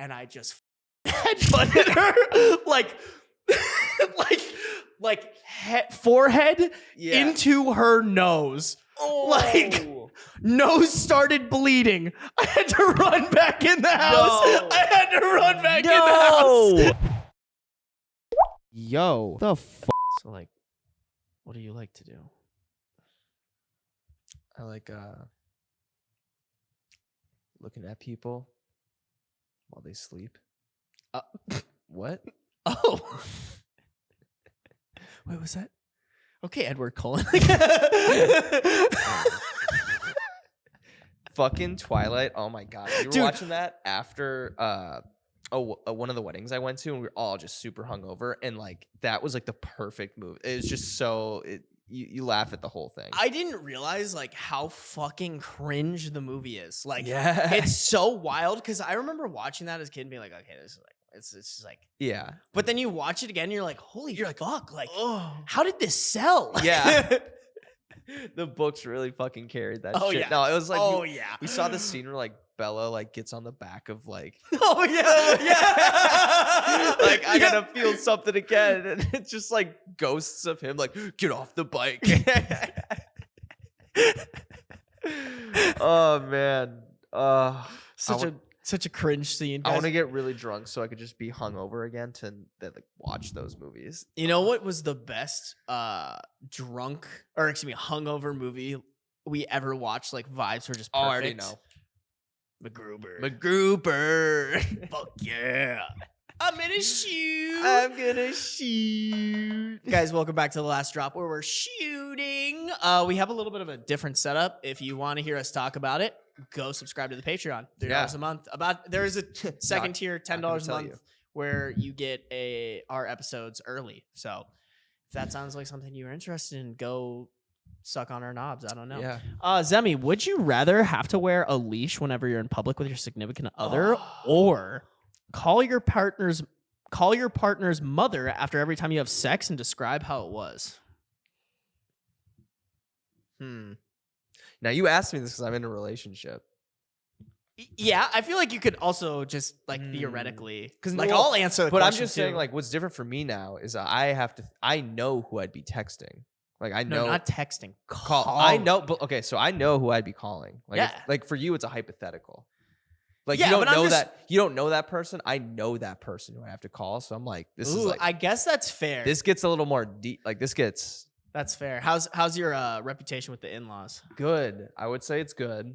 and I just headbutted her forehead into her nose. Like, nose started bleeding. I had to run back in the house. I had to run back in the house. Yo, the f***. So, like, what do you like to do? I like looking at people while they sleep. What? Oh. Wait, was that? Okay, Edward Cullen. Fucking Twilight. Oh my god. We were watching that after one of the weddings I went to, and we were all just super hungover, and like that was like the perfect movie. It was just so you laugh at the whole thing. I didn't realize like how fucking cringe the movie is. Like, it's so wild because I remember watching that as a kid and being like, okay, this is like it's just like But then you watch it again, and you're like, holy fuck! Like, how did this sell? Yeah. The books really fucking carried that shit. Yeah. No, it was like we saw the Mm. scene where like Bella like gets on the back of like yeah. like I gotta feel something again, and it's just like ghosts of him like get off the bike. Oh man. Such a cringe scene. I want to get really drunk so I could just be hungover again to like watch those movies. You know what was the best hungover movie we ever watched? Like, vibes were just perfect. Oh, I already know. MacGruber. Fuck yeah. I'm gonna shoot. Guys, welcome back to The Last Drop, where we're shooting. We have a little bit of a different setup. If you want to hear us talk about it, go subscribe to the Patreon. $3 a month. There is a second tier, $10 a month, where you get our episodes early. So if that sounds like something you're interested in, go suck on our knobs. I don't know. Yeah. Zemmy, would you rather have to wear a leash whenever you're in public with your significant other, or call your partner's mother after every time you have sex and describe how it was? Now you asked me this because I'm in a relationship. Yeah, I feel like you could also just like theoretically, because like I'll answer the question. But I'm just too. saying, like, what's different for me now is I know who I'd be texting. Like I know, not texting. Call. I know, but okay, so I know who I'd be calling. Like, yeah. Like for you, it's a hypothetical. Like you don't know you don't know that person. I know that person who I have to call. So I'm like, this is like, I guess that's fair. This gets a little more deep. Like this gets. That's fair. How's your reputation with the in-laws? Good. I would say it's good.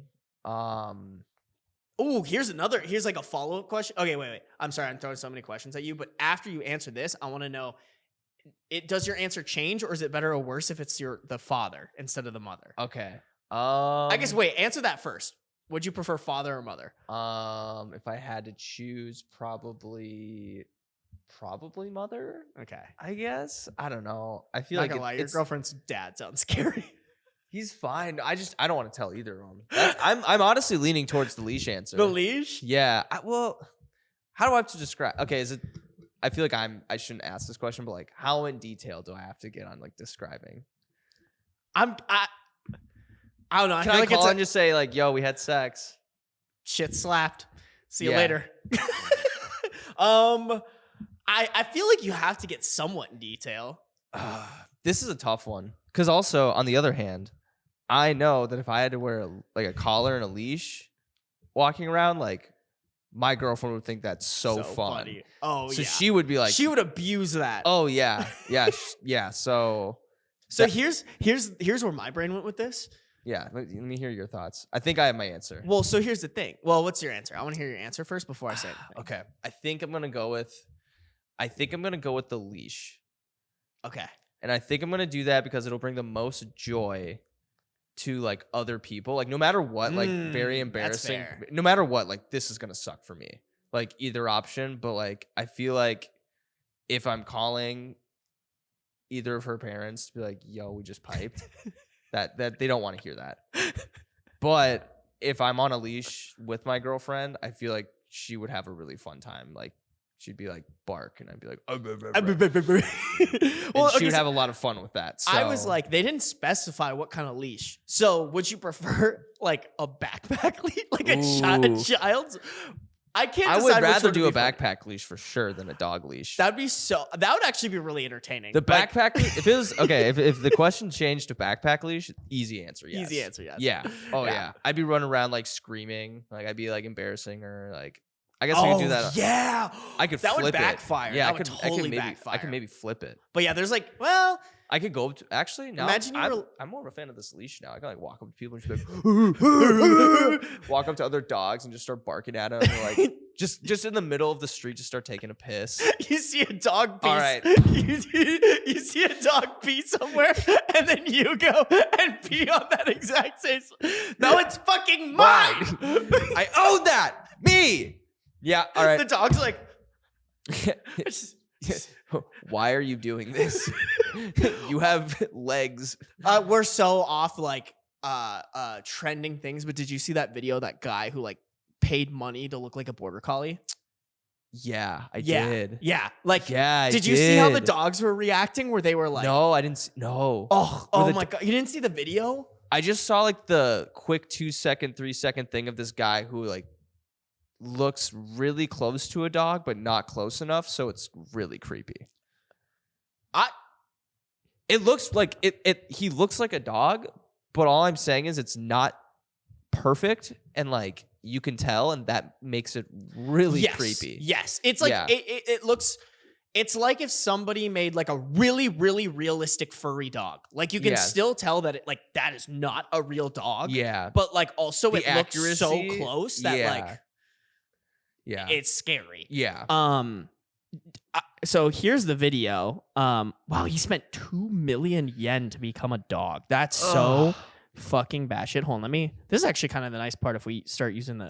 Here's like a follow-up question. Okay, wait. I'm sorry, I'm throwing so many questions at you, but after you answer this, I want to know, does your answer change, or is it better or worse if it's the father instead of the mother? Okay. I guess answer that first. Would you prefer father or mother? If I had to choose, probably mother. Okay. I guess. I don't know. I feel Not gonna lie, your girlfriend's dad sounds scary. He's fine. I don't want to tell either of them. I'm honestly leaning towards the leash answer. The leash? Yeah. How do I have to describe? Okay, is it? I feel like I shouldn't ask this question, but like, how in detail do I have to get on like describing? I don't know. Can I call and just say like, "Yo, we had sex. Shit slapped. See you later." I feel like you have to get somewhat in detail. This is a tough one because also on the other hand, I know that if I had to wear a collar and a leash walking around, like my girlfriend would think that's so fun. Funny. Oh, so yeah. she would be like, she would abuse that. Oh yeah, yeah. So here's where my brain went with this. Yeah, let me hear your thoughts. I think I have my answer. Well, so here's the thing. Well, what's your answer? I want to hear your answer first before I say anything. Okay, I think I'm gonna go with the leash. Okay. And I think I'm gonna do that because it'll bring the most joy to like other people. Like no matter what, like very embarrassing. No matter what, like this is gonna suck for me. Like either option, but like I feel like if I'm calling either of her parents to be like, "Yo, we just piped," that they don't want to hear that. But if I'm on a leash with my girlfriend, I feel like she would have a really fun time. Like she'd be like bark, and I'd be like, well, she would have a lot of fun with that. So. I was like, they didn't specify what kind of leash. So would you prefer like a backpack leash, like a child's? I can't. I would decide which rather one to do a be funny. backpack leash for sure than a dog leash. That would actually be really entertaining. The backpack, if it was okay, if the question changed to backpack leash, easy answer, yes. Easy answer, yes. Yeah. Oh yeah. I'd be running around like screaming, like I'd be like embarrassing her, like I guess I could do that. Yeah. I could that flip would it. backfire. Yeah, That would totally backfire. I could maybe flip it. But yeah, there's like, well, I could go up to, actually now. Imagine I'm more of a fan of this leash now. I can like walk up to people and just be like, walk up to other dogs and just start barking at them. Or like just in the middle of the street, just start taking a piss. You see a dog pee. All right. You see a dog pee somewhere, and then you go and pee on that exact same. No, it's fucking mine. I own that. Me. Yeah. All right. The dog's like. Why are you doing this? You have legs. We're so off like trending things, but did you see that video? That guy who like paid money to look like a border collie. Yeah, I did. Yeah, like yeah. Did you see how the dogs were reacting? Where they were like, no, I didn't. No. Oh my god, you didn't see the video? I just saw like the quick 2-second, 3-second thing of this guy who like looks really close to a dog, but not close enough, so it's really creepy. It looks like he looks like a dog, but all I'm saying is it's not perfect, and like you can tell, and that makes it really creepy. Yes, it's like it looks. It's like if somebody made like a really, really realistic furry dog. Like you can still tell that it like that is not a real dog. Yeah, but like also the it looks so accuracy, close that like it's scary. Yeah. So here's the video. Wow, he spent 2 million yen to become a dog. That's so fucking batshit. Hold on, this is actually kind of the nice part if we start using the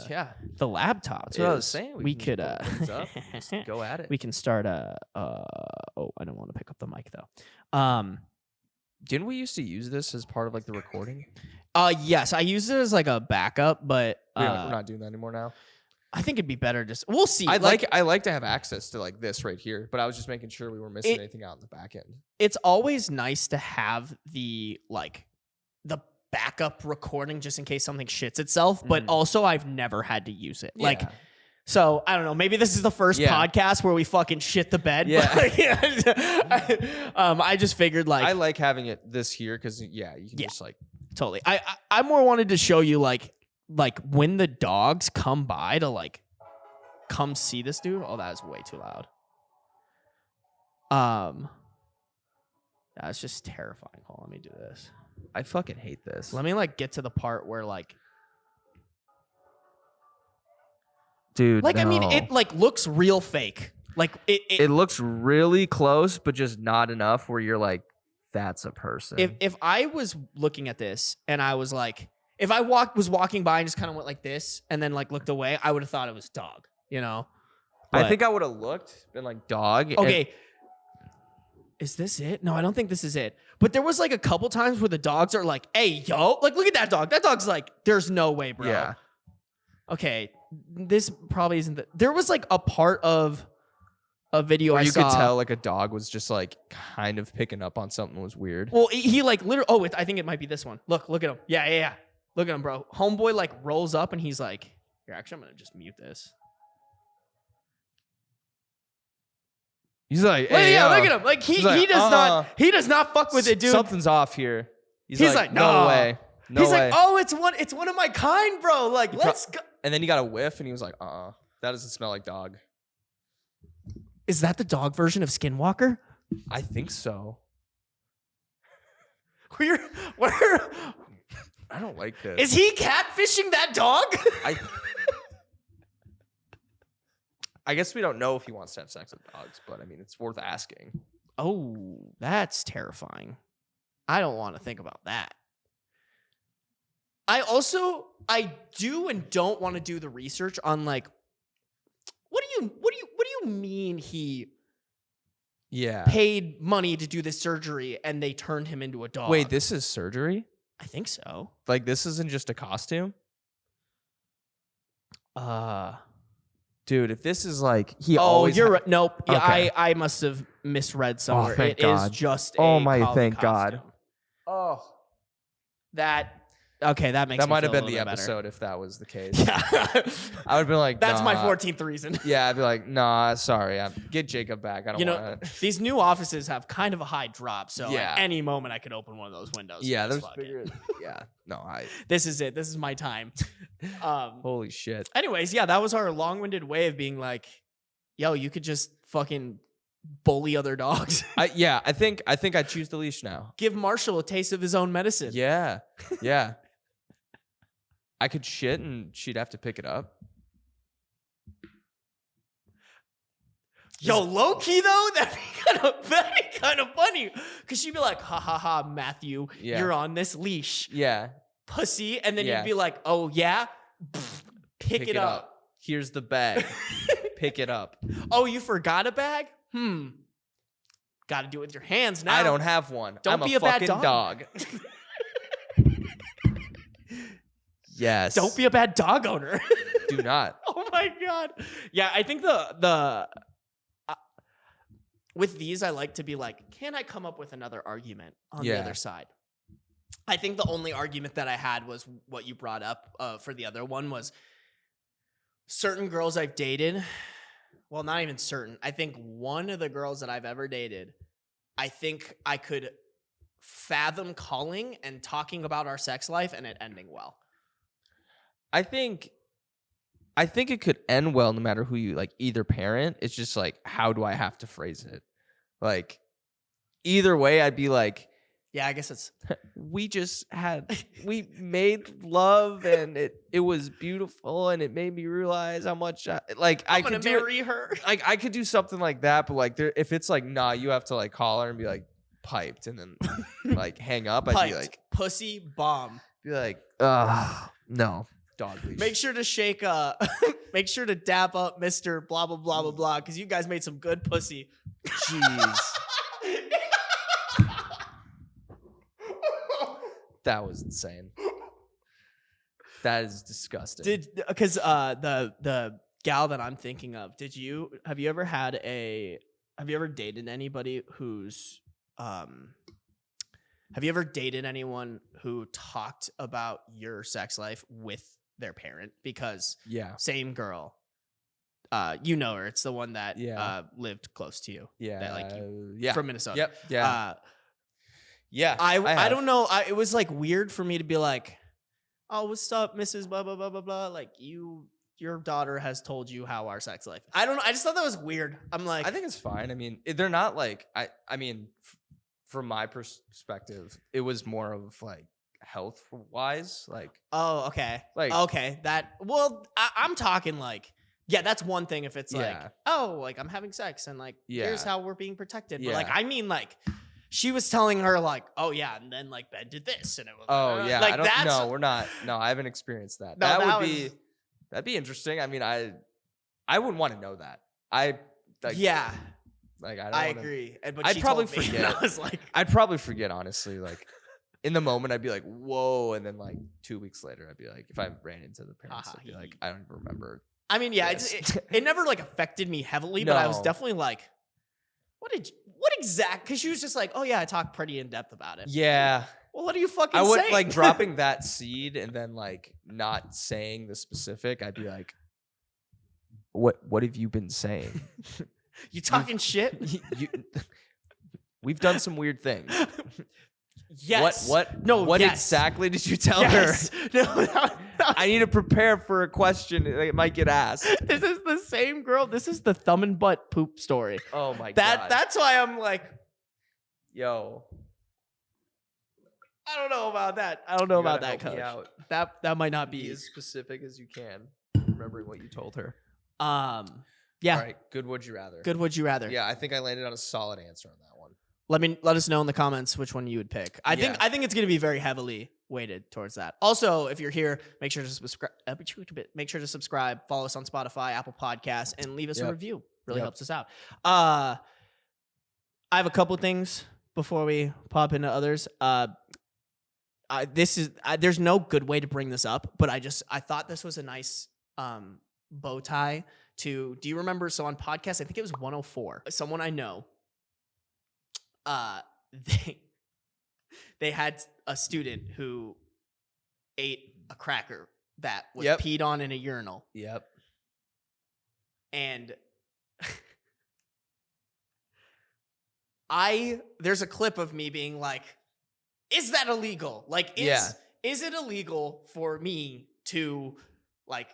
laptop. That's what I was saying. We could just go at it. We can start I don't want to pick up the mic though. Didn't we used to use this as part of like the recording? Yes, I used it as like a backup, but we're not doing that anymore now. I think it'd be better just we'll see. I like to have access to like this right here, but I was just making sure we were missing anything out in the back end. It's always nice to have the backup recording just in case something shits itself, but also I've never had to use it. Like, so I don't know, maybe this is the first podcast where we fucking shit the bed. Yeah. But, I just figured like I like having it this here because you can just like totally. I more wanted to show you like when the dogs come by to like come see this dude. Oh, that is way too loud. That's just terrifying. Hold on, let me do this. I fucking hate this. Let me like get to the part where like, dude, like, no. I mean, it like looks real fake. Like it looks really close, but just not enough where you're like, that's a person. If I was looking at this and I was like, if I was walking by and just kind of went like this and then like looked away, I would have thought it was dog, you know? But, I think I would have looked, been like dog. Okay. Is this it? No, I don't think this is it. But there was like a couple times where the dogs are like, hey, yo, like, look at that dog. That dog's like, there's no way, bro. Yeah. Okay. This probably isn't there was like a part of a video where I saw. You could tell like a dog was just like kind of picking up on something that was weird. Well, he like literally, I think it might be this one. Look at him. Yeah. Look at him, bro. Homeboy like rolls up and he's like, here, actually, I'm going to just mute this. He's like, hey, yeah, look at him. Like he does not fuck with it, dude. Something's off here. He's like, no way. No he's way. like, oh, it's one of my kind, bro. Like, let's go. And then he got a whiff and he was like, that doesn't smell like dog. Is that the dog version of Skinwalker? I think so. Where I don't like this. Is he catfishing that dog? I guess we don't know if he wants to have sex with dogs, but I mean, it's worth asking. Oh, that's terrifying. I don't want to think about that. I do and don't want to do the research on like, what do you mean he paid money to do this surgery and they turned him into a dog? Wait, this is surgery? I think so. Like this isn't just a costume? Dude, if this is like you're right. Nope. Yeah, okay. I must have misread somewhere. Thank God. Is just thank costume. God. Oh, that Okay, that makes That me might have feel been a the little bit episode if that was the case. better. I would have been like, That's my nah. 14th reason. Yeah, I'd be like, nah, sorry. Get Jacob back. I don't You know, want to. these new offices have kind of a high drop, so Yeah. at any moment I could open one of those windows. Yeah, and just there's fuck it. bigger. Yeah, no, This is it. This is my time. Holy shit. Anyways, yeah, that was our long-winded way of being like, yo, you could just fucking bully other dogs. I think I choose the leash now. Give Marshall a taste of his own medicine. Yeah, yeah. I could shit and she'd have to pick it up. Yo, low key though, that'd be kind of funny. Cause she'd be like, ha ha ha, Matthew, Yeah. you're on this leash, Yeah. pussy. And then Yeah. you'd be like, oh yeah, pick it up. Here's the bag. Pick it up. Oh, you forgot a bag? Got to do it with your hands now. I don't have one. Don't I'm be a a bad fucking dog. Yes. Don't be a bad dog owner. Do not. Oh my god. Yeah, I think the with these, I like to be like, can I come up with another argument on the other side? I think the only argument that I had was what you brought up for the other one was certain girls I've dated. Well, not even certain. I think one of the girls that I've ever dated, I think I could fathom calling and talking about our sex life and it ending well. I think it could end well no matter who you like, either parent. It's just like, how do I have to phrase it? Like, either way, I'd be like, yeah, I guess it's we made love and it was beautiful and it made me realize how much I could marry her. Like I could do something like that, but like if it's like, nah, you have to like call her and be like piped and then like hang up. I'd be like, pussy bomb. Be like, no. Dog leash. Make sure to shake make sure to dap up Mr. blah blah blah blah blah because you guys made some good pussy. Jeez. That was insane. That is disgusting. Because the gal that I'm thinking of, have you ever dated anybody who's have you ever dated anyone who talked about your sex life with their parent? Because same girl, you know her. It's the one that lived close to you. Yeah, from Minnesota. Yep. Yeah. Yeah. I don't know. It was like weird for me to be like, oh, what's up, Mrs. Blah blah blah blah blah. Like your daughter has told you how our sex life. I don't know. I just thought that was weird. I'm like, I think it's fine. I mean, they're not like I mean, from my perspective, it was more of like health wise, like. Oh, okay. Like, okay, I'm talking like, yeah, that's one thing if it's like, oh, like I'm having sex and like, here's how we're being protected. But like, I mean, like, she was telling her like, oh yeah, and then like Ben did this and it was. Oh yeah, like no, we're not. No, I haven't experienced that. No, that'd be interesting. I mean, I wouldn't want to know that. Like, I agree. But I'd probably told me, forget. I was like, I'd probably forget, honestly. Like in the moment, I'd be like, whoa, and then like 2 weeks later, I'd be like, if I ran into the parents, I'd be like, I don't even remember. I mean, yeah, it never like affected me heavily, but I was definitely like, what exact? Because she was just like, oh yeah, I talked pretty in depth about it. Yeah. Well, what are you fucking saying? I would saying? like dropping that seed and then like not saying the specific. I'd be like, what have you been saying? You talking shit? We've done some weird things. Yes. What exactly did you tell her? No. I need to prepare for a question that might get asked. This is the same girl. This is the thumb and butt poop story. Oh my god. That's why I'm like, yo. I don't know about that. I don't know about that, Coach. That might not be as specific as you can. Remembering what you told her. Yeah. All right. Good would you rather. Good would you rather. Yeah, I think I landed on a solid answer on that one. Let us know in the comments which one you would pick. I think it's going to be very heavily weighted towards that. Also, if you're here, make sure to subscribe. Follow us on Spotify, Apple Podcasts, and leave us a review. Really helps us out. I have a couple things before we pop into others. There's no good way to bring this up, but I thought this was a nice bow tie to. Do you remember? So on podcast, I think it was 104. Someone I know. They had a student who ate a cracker that was Yep. peed on in a urinal. Yep. And there's a clip of me being like, is that illegal? Like, is it illegal for me to like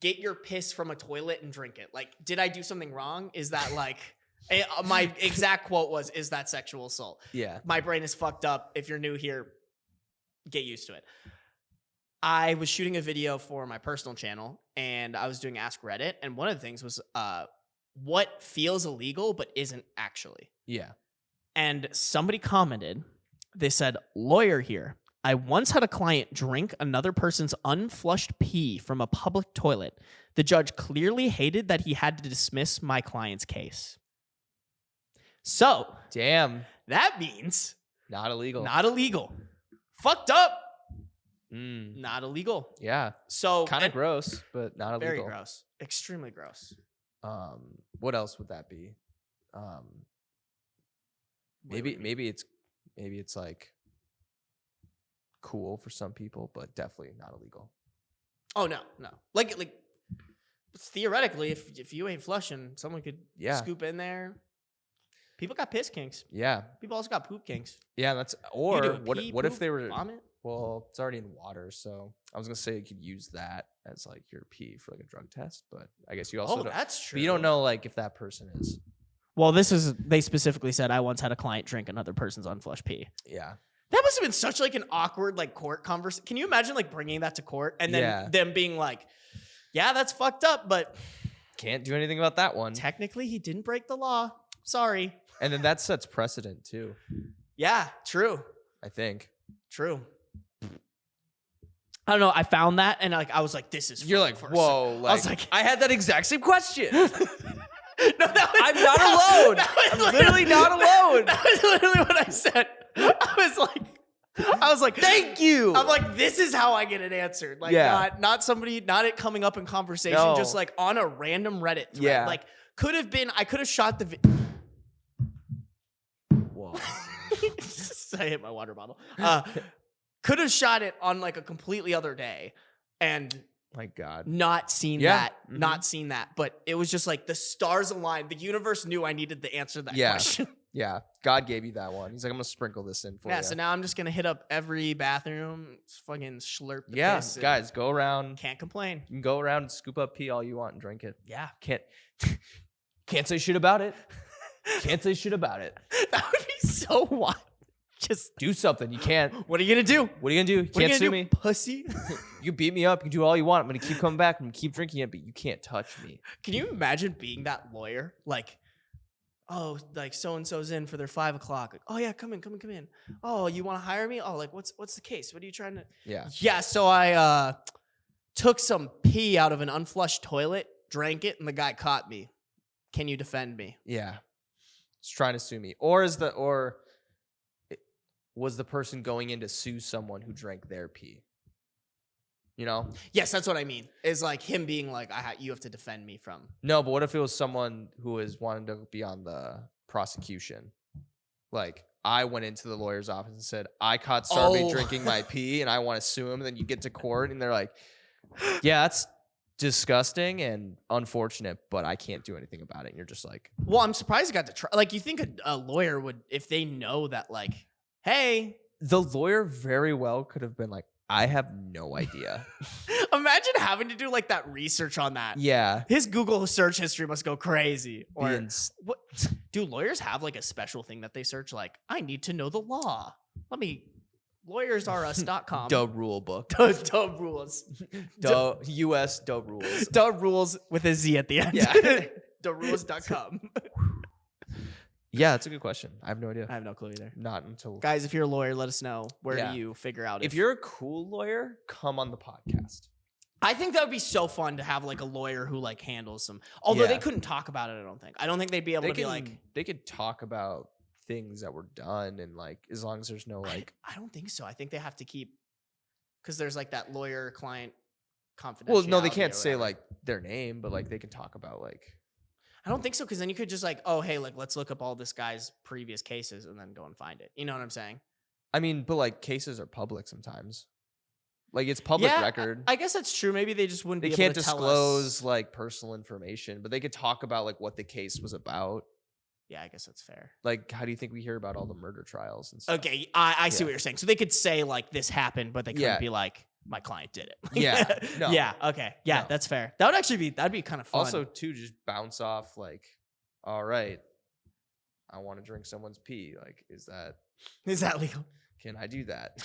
get your piss from a toilet and drink it? Like, did I do something wrong? Is that like, my exact quote was, is that sexual assault? Yeah. My brain is fucked up. If you're new here, get used to it. I was shooting a video for my personal channel and I was doing Ask Reddit. And one of the things was what feels illegal but isn't actually. Yeah. And somebody commented, they said, lawyer here. I once had a client drink another person's unflushed pee from a public toilet. The judge clearly hated that he had to dismiss my client's case. So, damn, that means not illegal. Not illegal. Fucked up. Mm. Not illegal. Yeah. So kind of gross, but not illegal. Very gross. Extremely gross. What else would that be? Maybe it's like cool for some people, but definitely not illegal. Oh no. Like theoretically, if you ain't flushing, someone could scoop in there. People got piss kinks. Yeah. People also got poop kinks. Yeah, that's what if they were vomit? Well, it's already in water, so I was gonna say you could use that as like your pee for like a drug test, but I guess you also that's true. But you don't know like if that person is. Well, they specifically said I once had a client drink another person's unflushed pee. Yeah. That must have been such like an awkward like court conversation. Can you imagine like bringing that to court and then them being like, yeah, that's fucked up, but can't do anything about that one. Technically, he didn't break the law. Sorry. And then that sets precedent too. Yeah, true. I think. True. I don't know. I found that and like I was like, this is You're like, whoa. Like, I was like, I had that exact same question. I'm not alone. I'm literally not alone. That was literally what I said. I was like, thank you. I'm like, this is how I get it answered. Like, not somebody, not it coming up in conversation, just like on a random Reddit thread. Yeah. Like, I could have shot the Whoa. I hit my water bottle. Could have shot it on like a completely other day and my God, not seen that. But it was just like the stars aligned. The universe knew I needed the answer to that question. Yeah. God gave you that one. He's like, I'm going to sprinkle this in for you. Yeah. So now I'm just going to hit up every bathroom, fucking slurp the piss. Guys, go around. Can't complain. You can go around and scoop up pee all you want and drink it. Yeah. Can't say shit about it. Can't say shit about it. That would be so wild. Just do something. You can't. What are you gonna do? What are you gonna do? You can't sue me, pussy. You beat me up. You can do all you want. I'm gonna keep coming back. I'm gonna keep drinking it, but you can't touch me. Can you imagine being that lawyer? Like, oh, like so and so's in for their 5 o'clock. Like, oh yeah, come in. Oh, you want to hire me? Oh, like what's the case? What are you trying to? Yeah. Yeah. So I took some pee out of an unflushed toilet, drank it, and the guy caught me. Can you defend me? Yeah. He's trying to sue me, was the person going in to sue someone who drank their pee? You know? Yes, that's what I mean. Is like him being like, you have to defend me from. No, but what if it was someone who is wanting to be on the prosecution? Like, I went into the lawyer's office and said, I caught Sarby drinking my pee and I want to sue him. And then you get to court and they're like, yeah, that's disgusting and unfortunate, but I can't do anything about it. And you're just like, well, I'm surprised you got to try. Like, you think a lawyer would, if they know that, like, hey, the lawyer very well could have been like, I have no idea. Imagine having to do like that research on that. Yeah. His Google search history must go crazy. Or what? Do lawyers have like a special thing that they search? Like, I need to know the law. LawyerSRUs.com. Dub rule book. Dub rules. US dub rules. Dub rules with a Z at the end. Yeah. Dubrules.com. Yeah, that's a good question. I have no idea. I have no clue either. Not until... Guys, if you're a lawyer, let us know. Where do you figure out if you're a cool lawyer, come on the podcast. I think that would be so fun to have like a lawyer who like handles some... Although they couldn't talk about it, I don't think. I don't think they'd be able to be like... They could talk about things that were done and like as long as there's no like... I don't think so. I think they have to keep... Because there's like that lawyer-client confidentiality. Well, no, they can't say like their name, but like they can talk about like... I don't think so, because then you could just like, oh, hey, like let's look up all this guy's previous cases and then go and find it. You know what I'm saying? I mean, but like cases are public sometimes. Like it's public Yeah, record. I guess that's true. Maybe they just wouldn't They be can't able to tell disclose us. like personal information, but they could talk about like what the case was about. Yeah, I guess that's fair. Like, how do you think we hear about all the murder trials and stuff? Okay, I see what you're saying. So they could say like this happened, but they couldn't be like my client did it. Yeah. No. Yeah. Okay. Yeah, No. that's fair. That would actually that'd be kind of fun. Also, too, just bounce off like, all right, I want to drink someone's pee. Like, is that legal? Can I do that?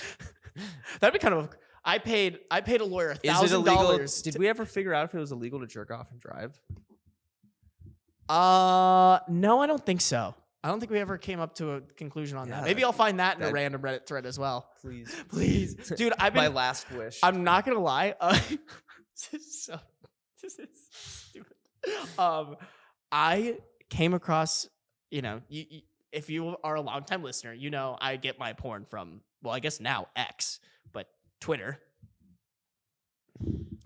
That'd be kind of. I paid a lawyer Is it illegal? $1,000. Did we ever figure out if it was illegal to jerk off and drive? No, I don't think so. I don't think we ever came up to a conclusion on that. Maybe I'll find that in a random Reddit thread as well. Please, dude. My last wish. I'm not gonna lie. This is stupid. I came across. If you are a longtime listener, I get my porn from. Well, I guess now X, but Twitter.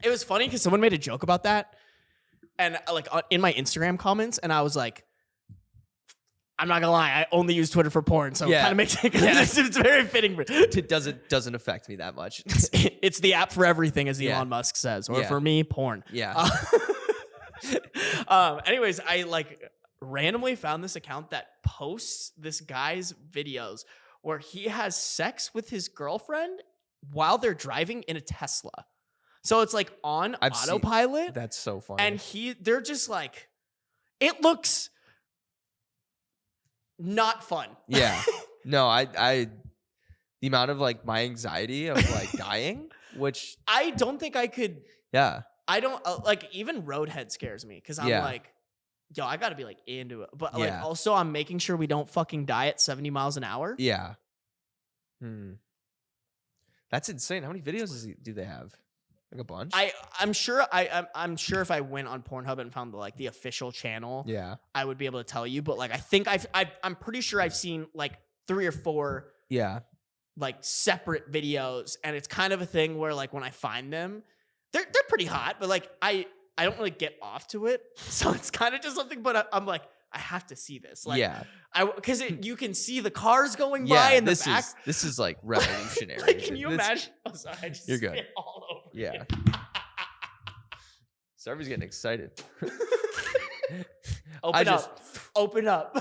It was funny because someone made a joke about that, and like in my Instagram comments, and I was like, I'm not gonna lie, I only use Twitter for porn, so it kind of makes it. It's very fitting. It doesn't affect me that much. It's the app for everything, as Elon Musk says, or for me, porn. Yeah. Anyways, I like randomly found this account that posts this guy's videos where he has sex with his girlfriend while they're driving in a Tesla. So it's like on autopilot. That's so funny. And they're just like, it looks not fun. Yeah. No, the amount of like my anxiety of like dying, which I don't think I could. Yeah. I don't like even Roadhead scares me because I'm like, yo, I got to be like into it. But like also I'm making sure we don't fucking die at 70 miles an hour. Yeah. That's insane. How many videos do they have? Like a bunch? I'm sure I'm sure if I went on Pornhub and found the official channel, I would be able to tell you. But like I think I'm pretty sure I've seen like 3 or 4 like separate videos, and it's kind of a thing where like when I find them, they're pretty hot, but like I don't really get off to it, so it's kind of just something. But I'm like, I have to see this. Like, because you can see the cars going by in the back. This is like revolutionary. Like, can you imagine? Oh, sorry, I just you're good. spit all over. Yeah. Sarby's getting excited. Open up.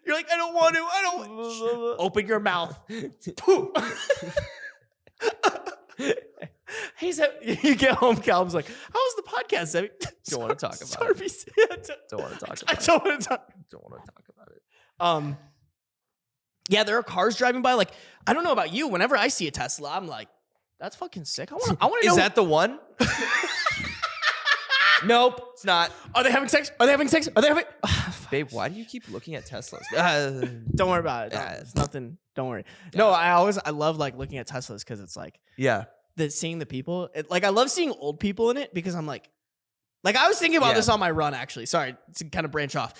You're like, I don't want to. Open your mouth. Hey, you get home, Calvin's like, how was the podcast, Zemmy? Don't want to talk about it. Don't want to talk about it. Don't want to talk about it. Yeah, there are cars driving by. Like, I don't know about you. Whenever I see a Tesla, I'm like, that's fucking sick. I want to know. Is that the one? Nope, it's not. Are they having sex? Babe, why do you keep looking at Teslas? Don't worry about it. It's nothing. Don't worry. No, I love like looking at Teslas because it's like seeing the people. I love seeing old people in it because I'm like I was thinking about this on my run actually. Sorry to kind of branch off.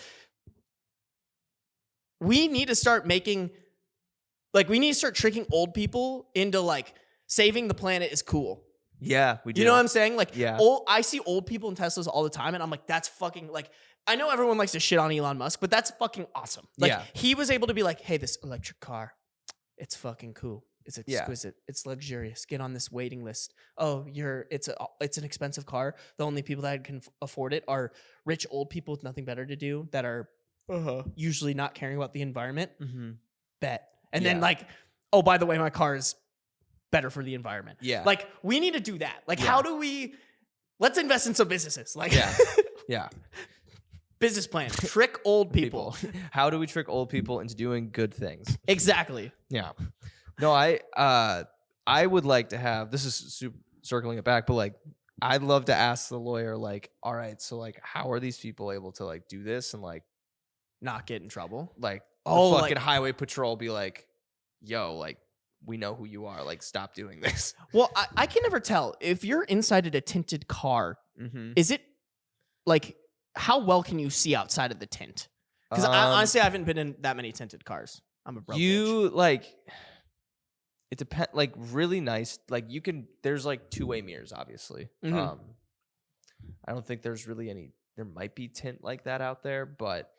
We need to start making we need to start tricking old people into like saving the planet is cool. Yeah, we do. You know what I'm saying? Like, I see old people in Teslas all the time, and I'm like, that's fucking like. I know everyone likes to shit on Elon Musk, but that's fucking awesome. Like, he was able to be like, hey, this electric car, it's fucking cool. It's exquisite. It's luxurious. Get on this waiting list. Oh, it's an expensive car. The only people that can afford it are rich old people with nothing better to do that are usually not caring about the environment. Bet. And then like, oh, by the way, my car is better for the environment. Yeah. Like, we need to do that. Like, how do let's invest in some businesses. Like, business plan. Trick old people. How do we trick old people into doing good things? Exactly. Yeah. No, I would like to have, this is circling it back, but like, I'd love to ask the lawyer, like, all right, so like, how are these people able to like do this and like not get in trouble? Like, fucking highway patrol be like, yo, like, we know who you are. Like, stop doing this. Well, I can never tell if you're inside a tinted car. Is it like, how well can you see outside of the tint? Because honestly, I haven't been in that many tinted cars. I'm a broke bitch. Like, it depends. Like, really nice. Like, there's like two-way mirrors, obviously. I don't think there's really any. There might be tint like that out there, but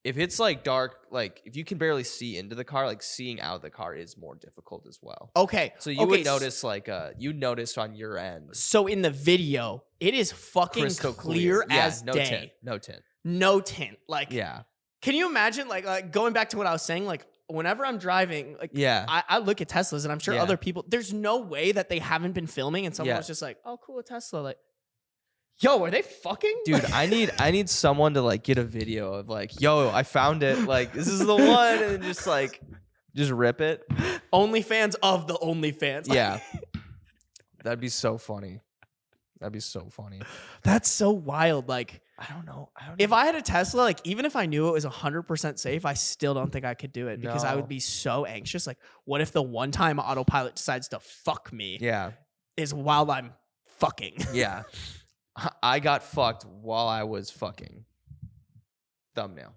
if it's like dark, like if you can barely see into the car, like seeing out of the car is more difficult as well. Okay. So you would notice like you noticed on your end. So in the video, it is fucking Crystal clear as no day. Tint. No tint. No tint. Like, yeah. Can you imagine like going back to what I was saying? Like whenever I'm driving, like I look at Teslas and I'm sure other people, there's no way that they haven't been filming and someone was just like, oh, cool, a Tesla. Like, yo, are they fucking? Dude, I need someone to like get a video of like, yo, I found it. Like, this is the one, and just rip it. OnlyFans of the OnlyFans. Yeah. That'd be so funny. That's so wild. Like, I don't know. If I had a Tesla, like even if I knew it was 100% safe, I still don't think I could do it because I would be so anxious. Like, what if the one time autopilot decides to fuck me? Yeah. Is while I'm fucking. Yeah. I got fucked while I was fucking. Thumbnail.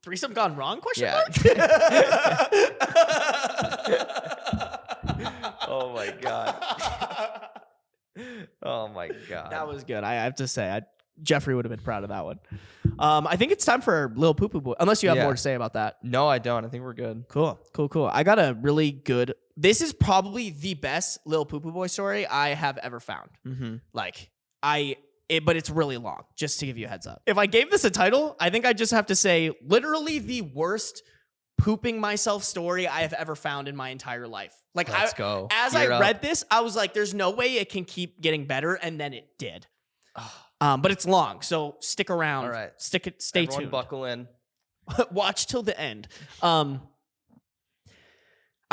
Threesome gone wrong? Question mark? Oh my god. Oh my god. That was good. I have to say, Jeffrey would have been proud of that one. I think it's time for Lil Poo Poo Boy. Unless you have more to say about that. No, I don't. I think we're good. Cool. I got a really good. This is probably the best Lil Poo Poo Boy story I have ever found. Mm-hmm. Like but it's really long. Just to give you a heads up. If I gave this a title, I think I just have to say literally the worst pooping myself story I have ever found in my entire life. Like Let's go. As I read this, I was like, "There's no way it can keep getting better," and then it did. But it's long, so stick around. All right, stay tuned. Buckle in. Watch till the end. I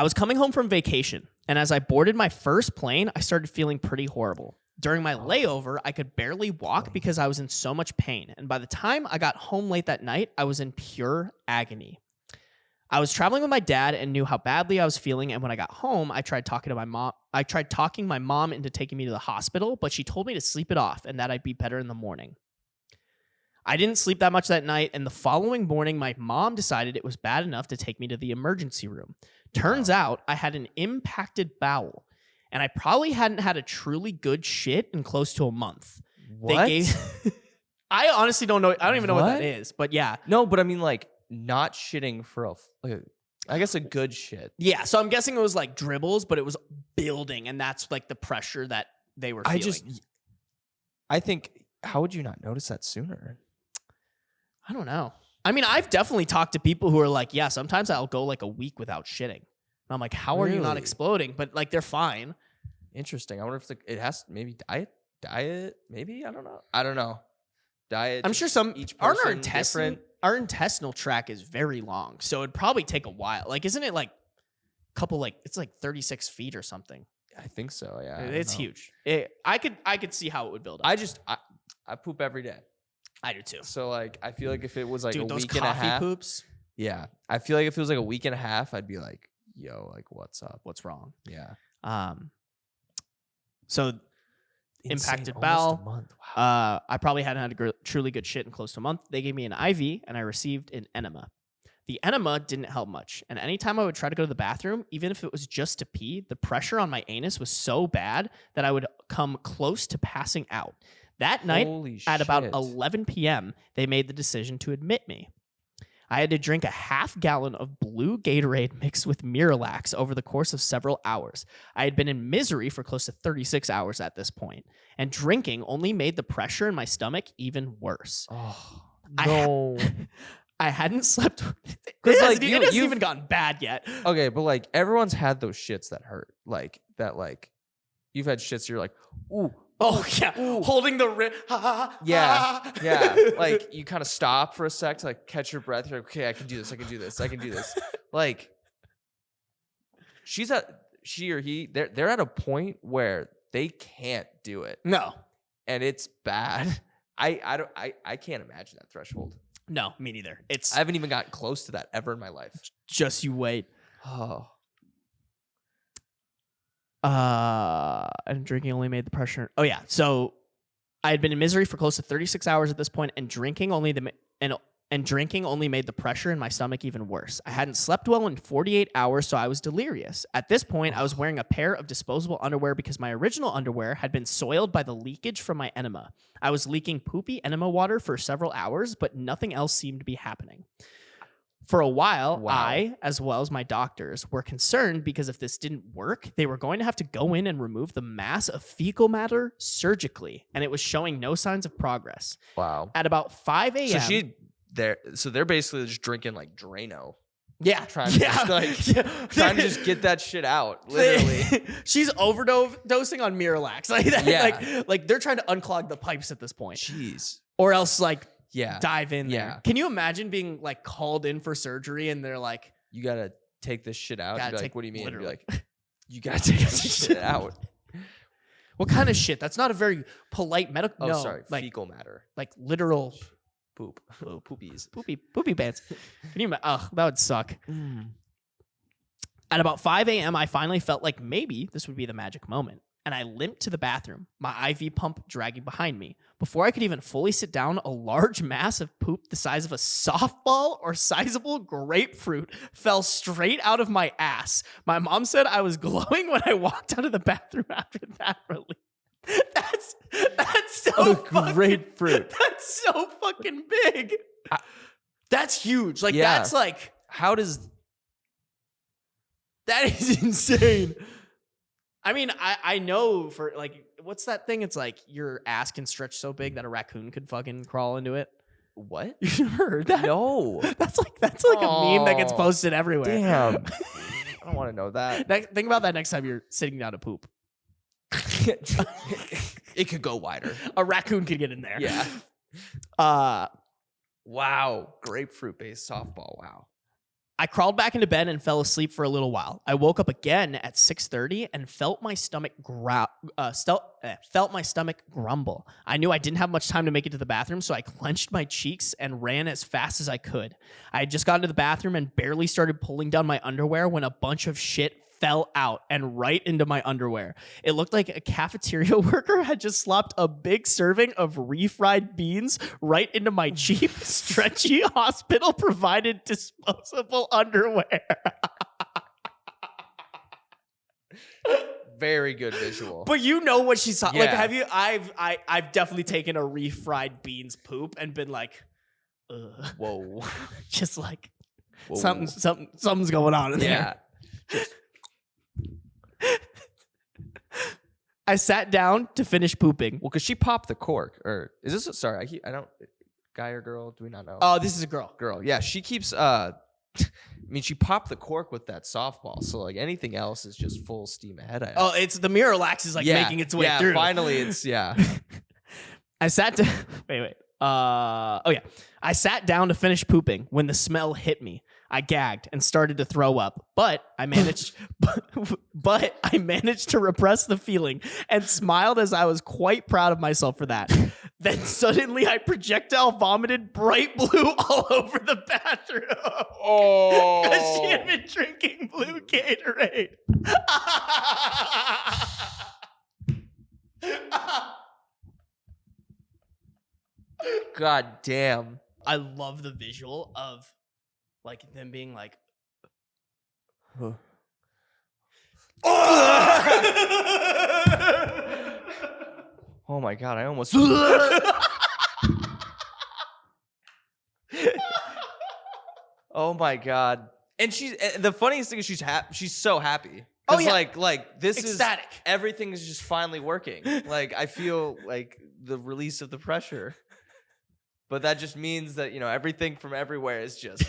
was coming home from vacation, and as I boarded my first plane, I started feeling pretty horrible. During my layover, I could barely walk because I was in so much pain, and by the time I got home late that night, I was in pure agony. I was traveling with my dad and knew how badly I was feeling, and when I got home, I tried talking my mom into taking me to the hospital, but she told me to sleep it off and that I'd be better in the morning. I didn't sleep that much that night, and the following morning, my mom decided it was bad enough to take me to the emergency room. Turns out I had an impacted bowel, and I probably hadn't had a truly good shit in close to a month. What? I honestly don't know. I don't even know what that is, but yeah. No, but I mean, like, not shitting for I guess a good shit. Yeah, so I'm guessing it was like dribbles, but it was building, and that's like the pressure that they were feeling. I think, how would you not notice that sooner? I don't know. I mean, I've definitely talked to people who are like, yeah, sometimes I'll go like a week without shitting. And I'm like, how are you not exploding? But like, they're fine. Interesting. I wonder if it has maybe diet, maybe? I don't know. Diet. I'm sure each person our intestinal tract is very long, so it'd probably take a while. Like, isn't it like it's like 36 feet or something? I think so. Yeah, it's huge. I could see how it would build up. I poop every day. I do too. So like, I feel like if it was like a those week and a half, poops. Yeah, I feel like if it was like a week and a half, I'd be like, yo, like, what's up? What's wrong? Yeah. So impacted bowel. Wow. I probably hadn't had a truly good shit in close to a month. They gave me an IV, and I received an enema. The enema didn't help much, and anytime I would try to go to the bathroom, even if it was just to pee, the pressure on my anus was so bad that I would come close to passing out. That night, at about 11 p.m., they made the decision to admit me. I had to drink a half gallon of blue Gatorade mixed with Miralax over the course of several hours. I had been in misery for close to 36 hours at this point, and drinking only made the pressure in my stomach even worse. Oh, no. I hadn't slept. It hasn't even gotten bad yet. Okay, but like, everyone's had those shits that hurt. Like, that, like, you've had shits you're like, ooh. Oh, yeah. Ooh. Holding the Yeah. Like, you kind of stop for a sec to like catch your breath. You're like, okay, I can do this. Like, she or he, they're at a point where they can't do it. No. And it's bad. I can't imagine that threshold. No, me neither. I haven't even gotten close to that ever in my life. Just you wait. Oh. And drinking only made the pressure. Oh yeah. So I had been in misery for close to 36 hours at this point, and drinking only and drinking only made the pressure in my stomach even worse. I hadn't slept well in 48 hours, so I was delirious. At this point, I was wearing a pair of disposable underwear because my original underwear had been soiled by the leakage from my enema. I was leaking poopy enema water for several hours, but nothing else seemed to be happening. For a while, I, as well as my doctors, were concerned because if this didn't work, they were going to have to go in and remove the mass of fecal matter surgically, and it was showing no signs of progress. Wow. At about 5 a.m. So they're basically just drinking like Drano. Yeah. Trying to just get that shit out, literally. She's overdosing on Miralax. Like that. Yeah. Like they're trying to unclog the pipes at this point. Jeez. Or else like yeah. dive in there. Yeah. Can you imagine being like called in for surgery and they're like, you gotta take this shit out? You'd be like, what do you mean? You'd be like, you gotta take this shit out. What kind of shit? That's not a very polite medical. Oh, no, sorry. like, fecal matter. Like literal poop. Poopies. Poopy pants. Can you imagine? Oh, that would suck. At about 5 a.m., I finally felt like maybe this would be the magic moment. And I limped to the bathroom, my IV pump dragging behind me. Before I could even fully sit down, a large mass of poop the size of a softball or sizable grapefruit fell straight out of my ass. My mom said I was glowing when I walked out of the bathroom after that relief. That's so grapefruit. That's so fucking big. That's huge. Like yeah. That's like how does that is insane. I mean, I know for like, what's that thing? It's like your ass can stretch so big that a raccoon could fucking crawl into it. What? You never heard that? No. That's like a meme that gets posted everywhere. Damn. I don't want to know that. Think about that next time you're sitting down to poop. It could go wider. A raccoon could get in there. Yeah. Wow. Grapefruit-based softball. Wow. I crawled back into bed and fell asleep for a little while. I woke up again at 6:30 and felt my stomach grumble. I knew I didn't have much time to make it to the bathroom, so I clenched my cheeks and ran as fast as I could. I had just gotten to the bathroom and barely started pulling down my underwear when a bunch of shit fell out and right into my underwear. It looked like a cafeteria worker had just slopped a big serving of refried beans right into my cheap, stretchy, hospital-provided disposable underwear. Very good visual. But you know what she's talking. Yeah. Like, have you? I've definitely taken a refried beans poop and been like, ugh. Whoa. Just like Whoa. something's going on in there. I sat down to finish pooping. Well, because she popped the cork. Or is this? Sorry, I don't. Guy or girl? Do we not know? Oh, this is a girl. Girl. Yeah, she keeps. I mean, she popped the cork with that softball. So like anything else is just full steam ahead. Oh, it's the Miralax is like making its way through. Finally, it's I sat down. Wait. I sat down to finish pooping when the smell hit me. I gagged and started to throw up, but I managed but I managed to repress the feeling and smiled as I was quite proud of myself for that. Then suddenly I projectile vomited bright blue all over the bathroom. Oh. Because she had been drinking blue Gatorade. God damn. I love the visual of like them being like, Oh my God, I almost. Oh my God. And the funniest thing is she's so happy. Oh yeah. Like this ecstatic. Everything is just finally working. Like I feel like the release of the pressure. But that just means that, everything from everywhere is just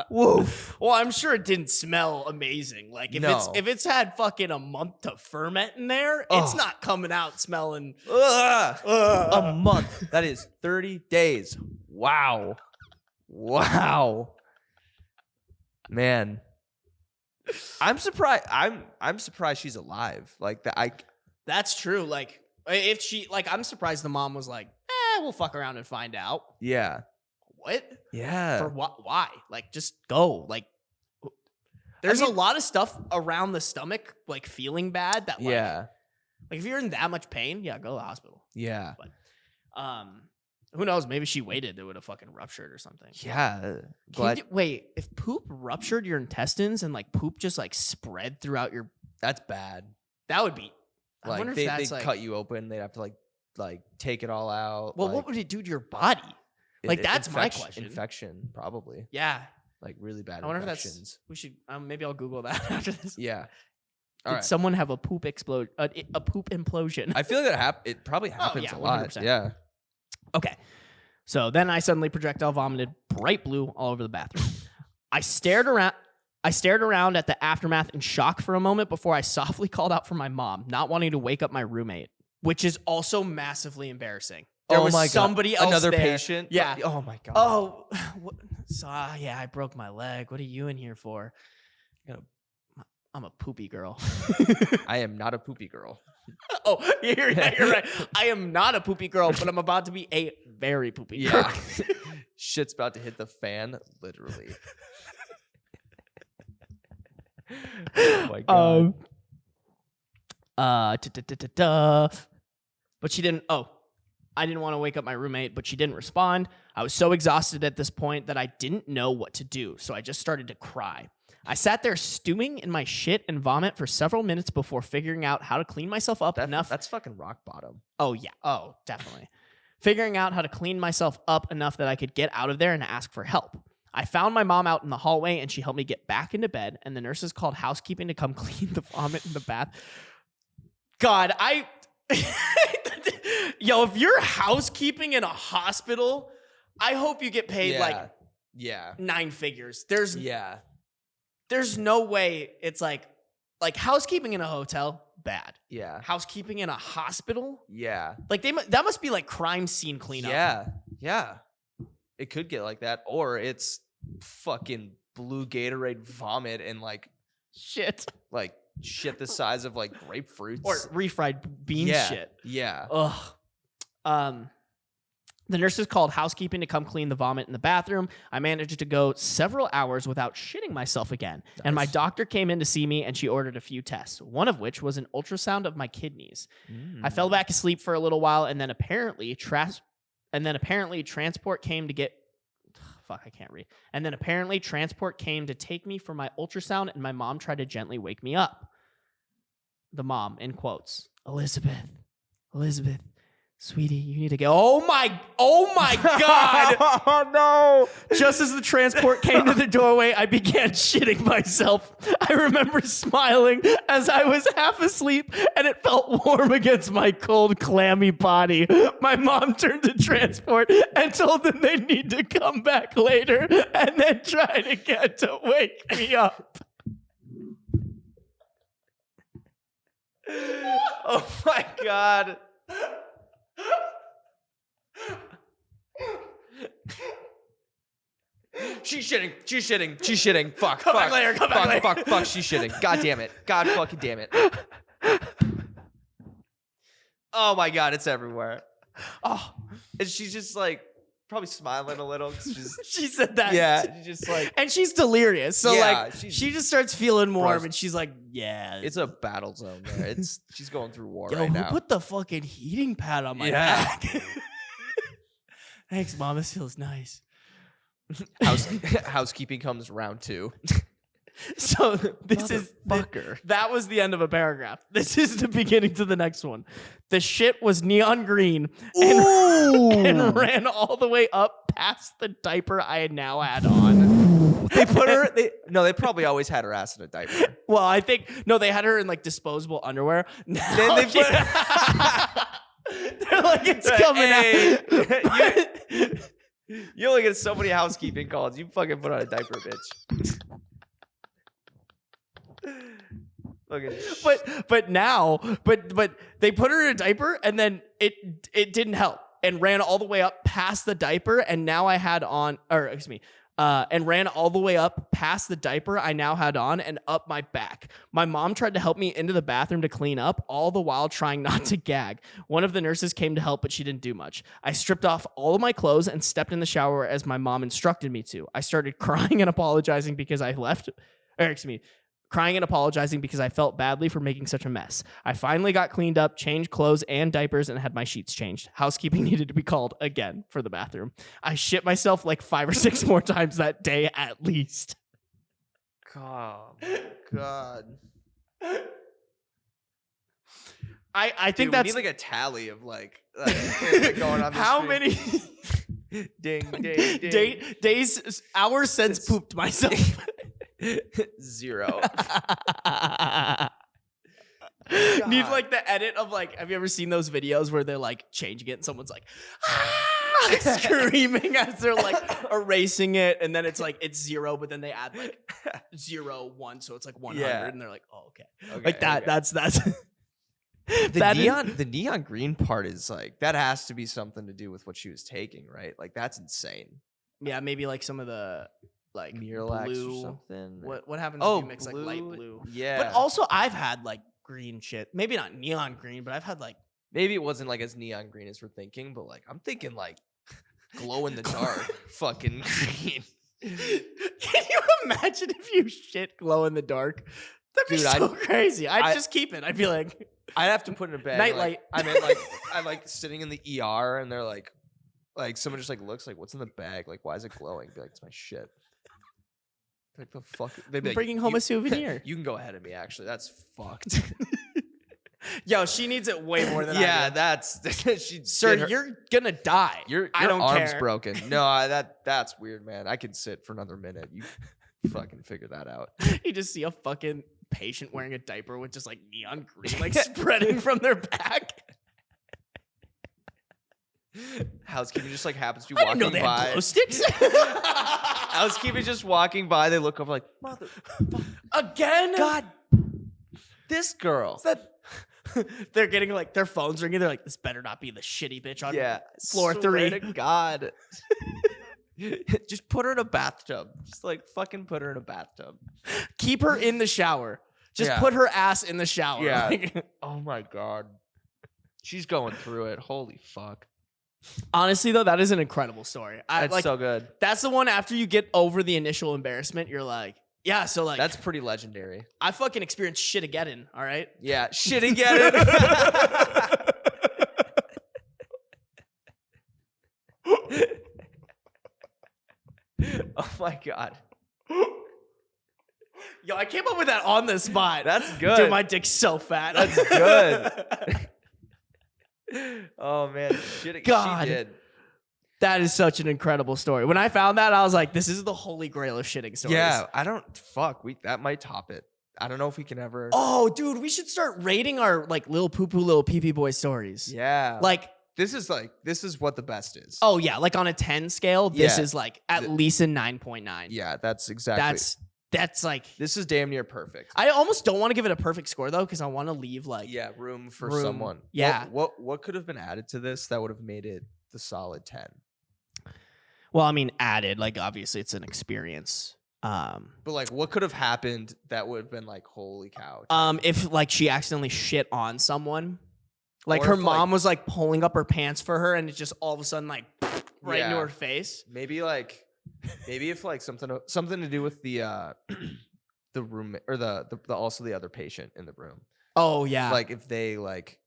woof. Well, I'm sure it didn't smell amazing. Like if it's had fucking a month to ferment in there, it's not coming out smelling a month. That is 30 days. Wow. Man. I'm surprised. I'm surprised she's alive. Like that. That's true. Like if she I'm surprised the mom was like, we'll fuck around and find out. Yeah. What? Yeah. For what? Why? Like, just go. Like, there's a lot of stuff around the stomach, like feeling bad. That like if you're in that much pain, go to the hospital. Yeah. But Who knows? Maybe she waited. It would have fucking ruptured or something. Yeah. But Wait, if poop ruptured your intestines and like poop just like spread throughout your, that's bad. that would be. I Like wonder if they'd that's like cut you open. They'd have to like take it all out. Well, like, what would it do to your body? Like that's my question. Infection, probably. Yeah. Like really bad I wonder infections. if that's. We should. Maybe I'll Google that after this. Yeah. Did someone have a poop explode? A poop implosion? I feel like it probably happens a lot. 100%. Yeah. Okay. So then I suddenly projectile vomited bright blue all over the bathroom. I stared around at the aftermath in shock for a moment before I softly called out for my mom, not wanting to wake up my roommate, which is also massively embarrassing. There was somebody else Another there. patient? Yeah. Oh my God. Oh, yeah, I broke my leg. What are you in here for? I'm a poopy girl. I am not a poopy girl. Oh, you're right. I am not a poopy girl, but I'm about to be a very poopy girl. Yeah. Shit's about to hit the fan, literally. Oh my God. But she didn't. Oh, I didn't want to wake up my roommate, but she didn't respond. I was so exhausted at this point that I didn't know what to do, so I just started to cry. I sat there stewing in my shit and vomit for several minutes before figuring out how to clean myself up enough. That's fucking rock bottom. Oh, yeah. Oh, definitely. Figuring out how to clean myself up enough that I could get out of there and ask for help. I found my mom out in the hallway, and she helped me get back into bed, and the nurses called housekeeping to come clean the vomit in the bath. God, Yo, if you're housekeeping in a hospital, I hope you get paid like 9 figures. There's no way it's like housekeeping in a hotel, bad. Yeah. Housekeeping in a hospital? Yeah. Like that must be like crime scene cleanup. Yeah. Yeah. It could get like that, or it's fucking blue Gatorade vomit and like shit the size of like grapefruits or refried bean shit. Yeah. Ugh. The nurses called housekeeping to come clean the vomit in the bathroom. I managed to go several hours without shitting myself again. Nice. And my doctor came in to see me, and she ordered a few tests, one of which was an ultrasound of my kidneys. I fell back asleep for a little while, and then apparently transport came to get... Fuck, I can't read. And then apparently transport came to take me for my ultrasound, and my mom tried to gently wake me up. The mom, in quotes, Elizabeth, sweetie, you need to go. Oh my God. Oh no. Just as the transport came to the doorway, I began shitting myself. I remember smiling as I was half asleep, and it felt warm against my cold, clammy body. My mom turned to transport and told them they need to come back later and then try again to wake me up. Oh my God. She's shitting. Fuck. Come back later. Fuck, she's shitting. God damn it. God fucking damn it. Oh my God, it's everywhere. Oh. And she's just like probably smiling a little. She said that. Yeah. She's just like. And she's delirious. So like she just starts feeling warm gross. and she's like, yeah. It's a battle zone there. She's going through war Yo, right now. Who put the fucking heating pad on my back? Thanks, Mom. This feels nice. Housekeeping comes round 2. So that was the end of a paragraph. This is the beginning to the next one. The shit was neon green and ran all the way up past the diaper I now had on. They put her. They probably always had her ass in a diaper. Well, I think they had her in like disposable underwear. Now they put. They're like, it's coming out. You only get so many housekeeping calls. You fucking put on a diaper, bitch. But they put her in a diaper and then it didn't help and ran all the way up past the diaper and now I had on, and ran all the way up past the diaper I now had on and up my back. My mom tried to help me into the bathroom to clean up, all the while trying not to gag. One of the nurses came to help, but she didn't do much. I stripped off all of my clothes and stepped in the shower as my mom instructed me to. I started crying and apologizing because I left. crying and apologizing because I felt badly for making such a mess. I finally got cleaned up, changed clothes and diapers, and had my sheets changed. Housekeeping needed to be called again for the bathroom. I shit myself like 5 or 6 more times that day at least. Oh my God. I think Dude, that's we need like a tally of like going on. how many ding ding ding days, hours since pooped myself. 0. Need like the edit of like, have you ever seen those videos where they're like changing it and someone's like screaming as they're like erasing it, and then it's like it's 0, but then they add like 0, 1, so it's like 100, and they're like, oh, okay. Like that. Okay. That's the neon green part is like that has to be something to do with what she was taking, right? Like that's insane. Yeah, maybe like some of the like Miralax blue or something. What happens if you mix like light blue? Yeah. But also I've had like green shit. Maybe not neon green, but I've had like, maybe it wasn't like as neon green as we're thinking, but like I'm thinking like glow in the dark fucking green. Can you imagine if you shit glow in the dark? That'd be so crazy. I'd just keep it. I'd be like, I'd have to put it in a bag. Nightlight. I mean, like I'm like sitting in the ER and they're like someone just like looks like, what's in the bag? Like, why is it glowing? Be like, it's my shit. Like the fuck? They'd be like, bringing home a souvenir. You can go ahead of me. Actually, that's fucked. Yo, she needs it way more than I do. Yeah, that's Sir, you're gonna die. Your I don't arm's care. broken. No, that's weird, man. I can sit for another minute. You fucking figure that out. You just see a fucking patient wearing a diaper with just like neon green like spreading from their back. Housekeeping just like happens to be I walking didn't know they by. had glow sticks. Housekeeping just walking by. They look over like, mother, again. God, this girl. Is that they're getting like their phones ringing. They're like, this better not be the shitty bitch on floor swear 3. to God. Just put her in a bathtub. Just like fucking put her in a bathtub. Keep her in the shower. Just put her ass in the shower. Yeah. Like, oh my God. She's going through it. Holy fuck. honestly, though, that is an incredible story. That's so good. That's the one after you get over the initial embarrassment, you're like, yeah, so like That's pretty legendary. I fucking experienced shit again, all right? Yeah, shit again. Oh my God. Yo, I came up with that on the spot. That's good. Dude, my dick's so fat. That's good. Oh man, shit. God. She did. That is such an incredible story. When I found that, I was like, this is the holy grail of shitting stories. Yeah, I don't that might top it. I don't know if we can ever. Oh, dude, we should start rating our like little poo poo, little pee pee boy stories. Yeah. Like, this is what the best is. oh yeah, like on a 10 scale, this Yeah. is like at least a 9.9. Yeah, that's exactly. That's like, This is damn near perfect. I almost don't want to give it a perfect score though, because I want to leave like room for room. someone. Yeah. What could have been added to this that would have made it the solid 10? Well, I mean, added, like obviously it's an experience. But like, what could have happened that would have been like, holy cow? If like she accidentally shit on someone, like Or her if, mom like- was like pulling up her pants for her, and it just all of a sudden like right into Yeah. her face. Maybe if like something to do with the room or the also the other patient in the room. Oh yeah, Like if they like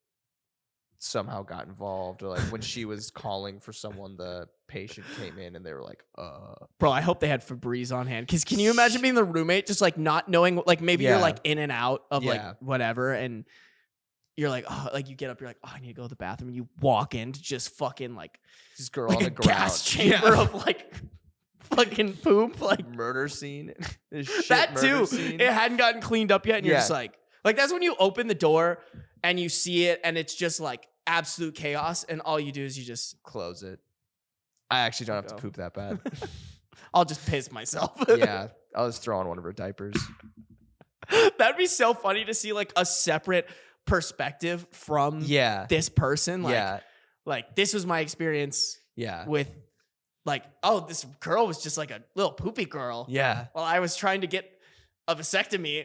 somehow got involved, or like when she was calling for someone, the patient came in and they were like, bro. I hope they had Febreze on hand. Cause can you imagine being the roommate, just like not knowing, like maybe you're Yeah. like in and out of Yeah. like whatever, and you're like, oh, like you get up, you're like, oh, I need to go to the bathroom, and you walk in to just fucking like this girl like on a the ground. gas chamber of like fucking poop, like Murder scene. This shit that murder too. scene. It hadn't gotten cleaned up yet, and you're Yeah. just like that's when you open the door and you see it, and it's just like absolute chaos, and all you do is you just Close it. I actually don't have to Go. poop that bad. I'll just piss myself. Yeah, I'll just throw on one of her diapers. That'd be so funny to see like a separate perspective from Yeah, this person. Like, yeah, like this was my experience yeah, with like, oh, this girl was just like a little poopy girl. yeah. While I was trying to get a vasectomy.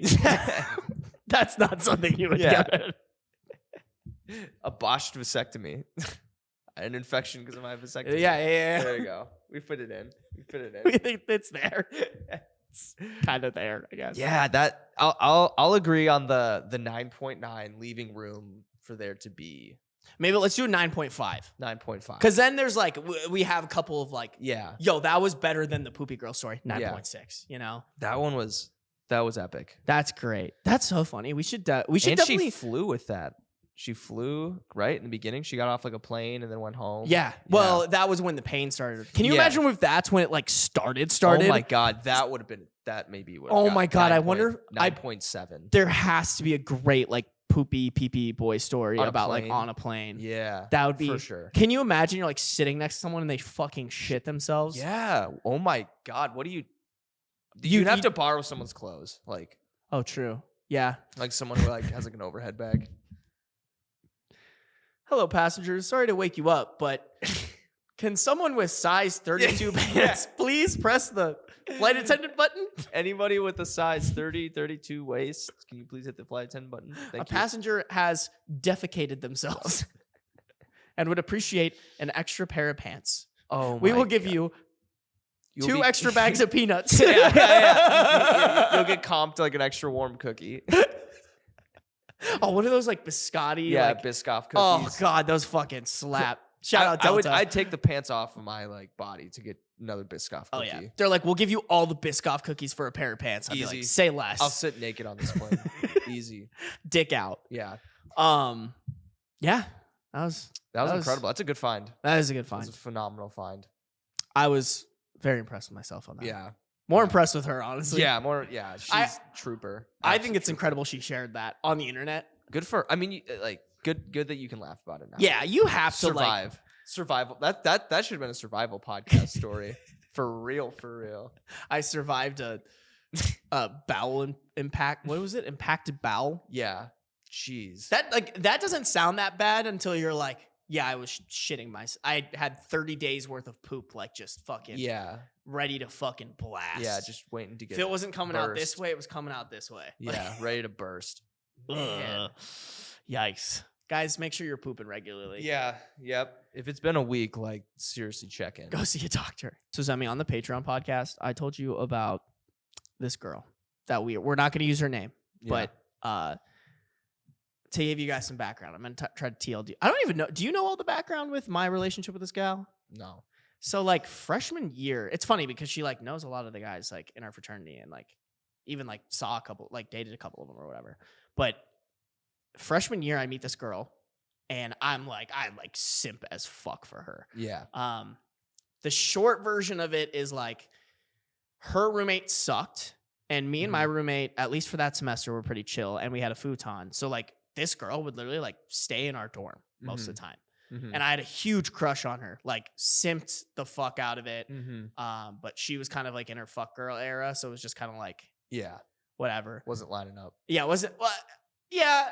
That's not something you would Yeah. get. A botched vasectomy. An infection because of my vasectomy. Yeah. There you go. We put it in. We think it's there. It's kind of there, I guess. Yeah, that I'll agree on the 9.9, leaving room for there to be Maybe let's do a 9.5. 9.5. Because then there's like, we have a couple of like, yeah, yo, that was better than the Poopy Girl story. 9.6, you know? that was epic. That's great. That's so funny. We should And definitely. she flew with that. She flew right in the beginning. She got off like a plane and then went home. Yeah. Well, that was when the pain started. Can you Yeah. imagine if that's when it like started? Oh my God. That would have been, that maybe would have Oh my God. I wonder. 9.7. There has to be a great like poopy pee boy story On a about like plane? on a plane. Yeah. That would be for sure. Can you imagine you're like sitting next to someone and they fucking shit themselves? Yeah. Oh my God. What do you? You'd have to borrow someone's clothes, like Oh, true. Yeah. someone who like has like an overhead bag. Hello, passengers. Sorry to wake you up, but can someone with size 32 pants please press the flight attendant button? Anybody with a size 30, 32 waist, can you please hit the flight attendant button? Thank you. Passenger has defecated themselves and would appreciate an extra pair of pants. Oh, We will give you You'll two be- extra bags of peanuts. yeah. You'll get comped like an extra warm cookie. Oh, what are those like biscotti? Yeah, like, Biscoff cookies. oh God, those fucking slap. Shout out Delta. I'd take the pants off of my like body to get another Biscoff cookie. Oh yeah, they're like, we'll give you all the Biscoff cookies for a pair of pants. I'd be Easy. like, say less. I'll sit naked on this plane. Easy. Dick out. Yeah. Yeah, that was incredible. That's a good find. That is a good That's find. a phenomenal find. I was very impressed with myself on that. Yeah. More impressed with her, honestly. Yeah, more. Yeah, she's trooper. I think Absolute it's trooper. incredible she shared that on the internet. Good for. I mean, like good that you can laugh about it now. Yeah, you have to like. Survival. That should have been a survival podcast story. For real. I survived a bowel impact. What was it? Impacted bowel. Yeah. Jeez. That doesn't sound that bad until you're like, yeah, I was shitting myself. I had 30 days worth of poop, like just fucking ready to fucking blast. Yeah, just waiting to get. If it wasn't coming out this burst. way, it was coming out this way. Yeah, ready to burst. Man. Yikes. Guys, make sure you're pooping regularly. Yeah. Yep. If it's been a week, like seriously check in. Go see a doctor. So Zemmy, on the Patreon podcast, I told you about this girl that we're not going to use her name, but to give you guys some background, I'm going to try to TLD. I don't even know. Do you know all the background with my relationship with this gal? No. So like freshman year, it's funny because she like knows a lot of the guys like in our fraternity and like even like saw a couple, like dated a couple of them or whatever. But freshman year, I meet this girl and I'm like simp as fuck for her. Yeah. The short version of it is like her roommate sucked and me and my roommate, at least for that semester, were pretty chill and we had a futon. So like this girl would literally like stay in our dorm most of the time. And I had a huge crush on her, like simped the fuck out of it. But she was kind of like in her fuck girl era. So it was just kind of like, whatever. Wasn't lining up. Yeah. Was it? Well, yeah.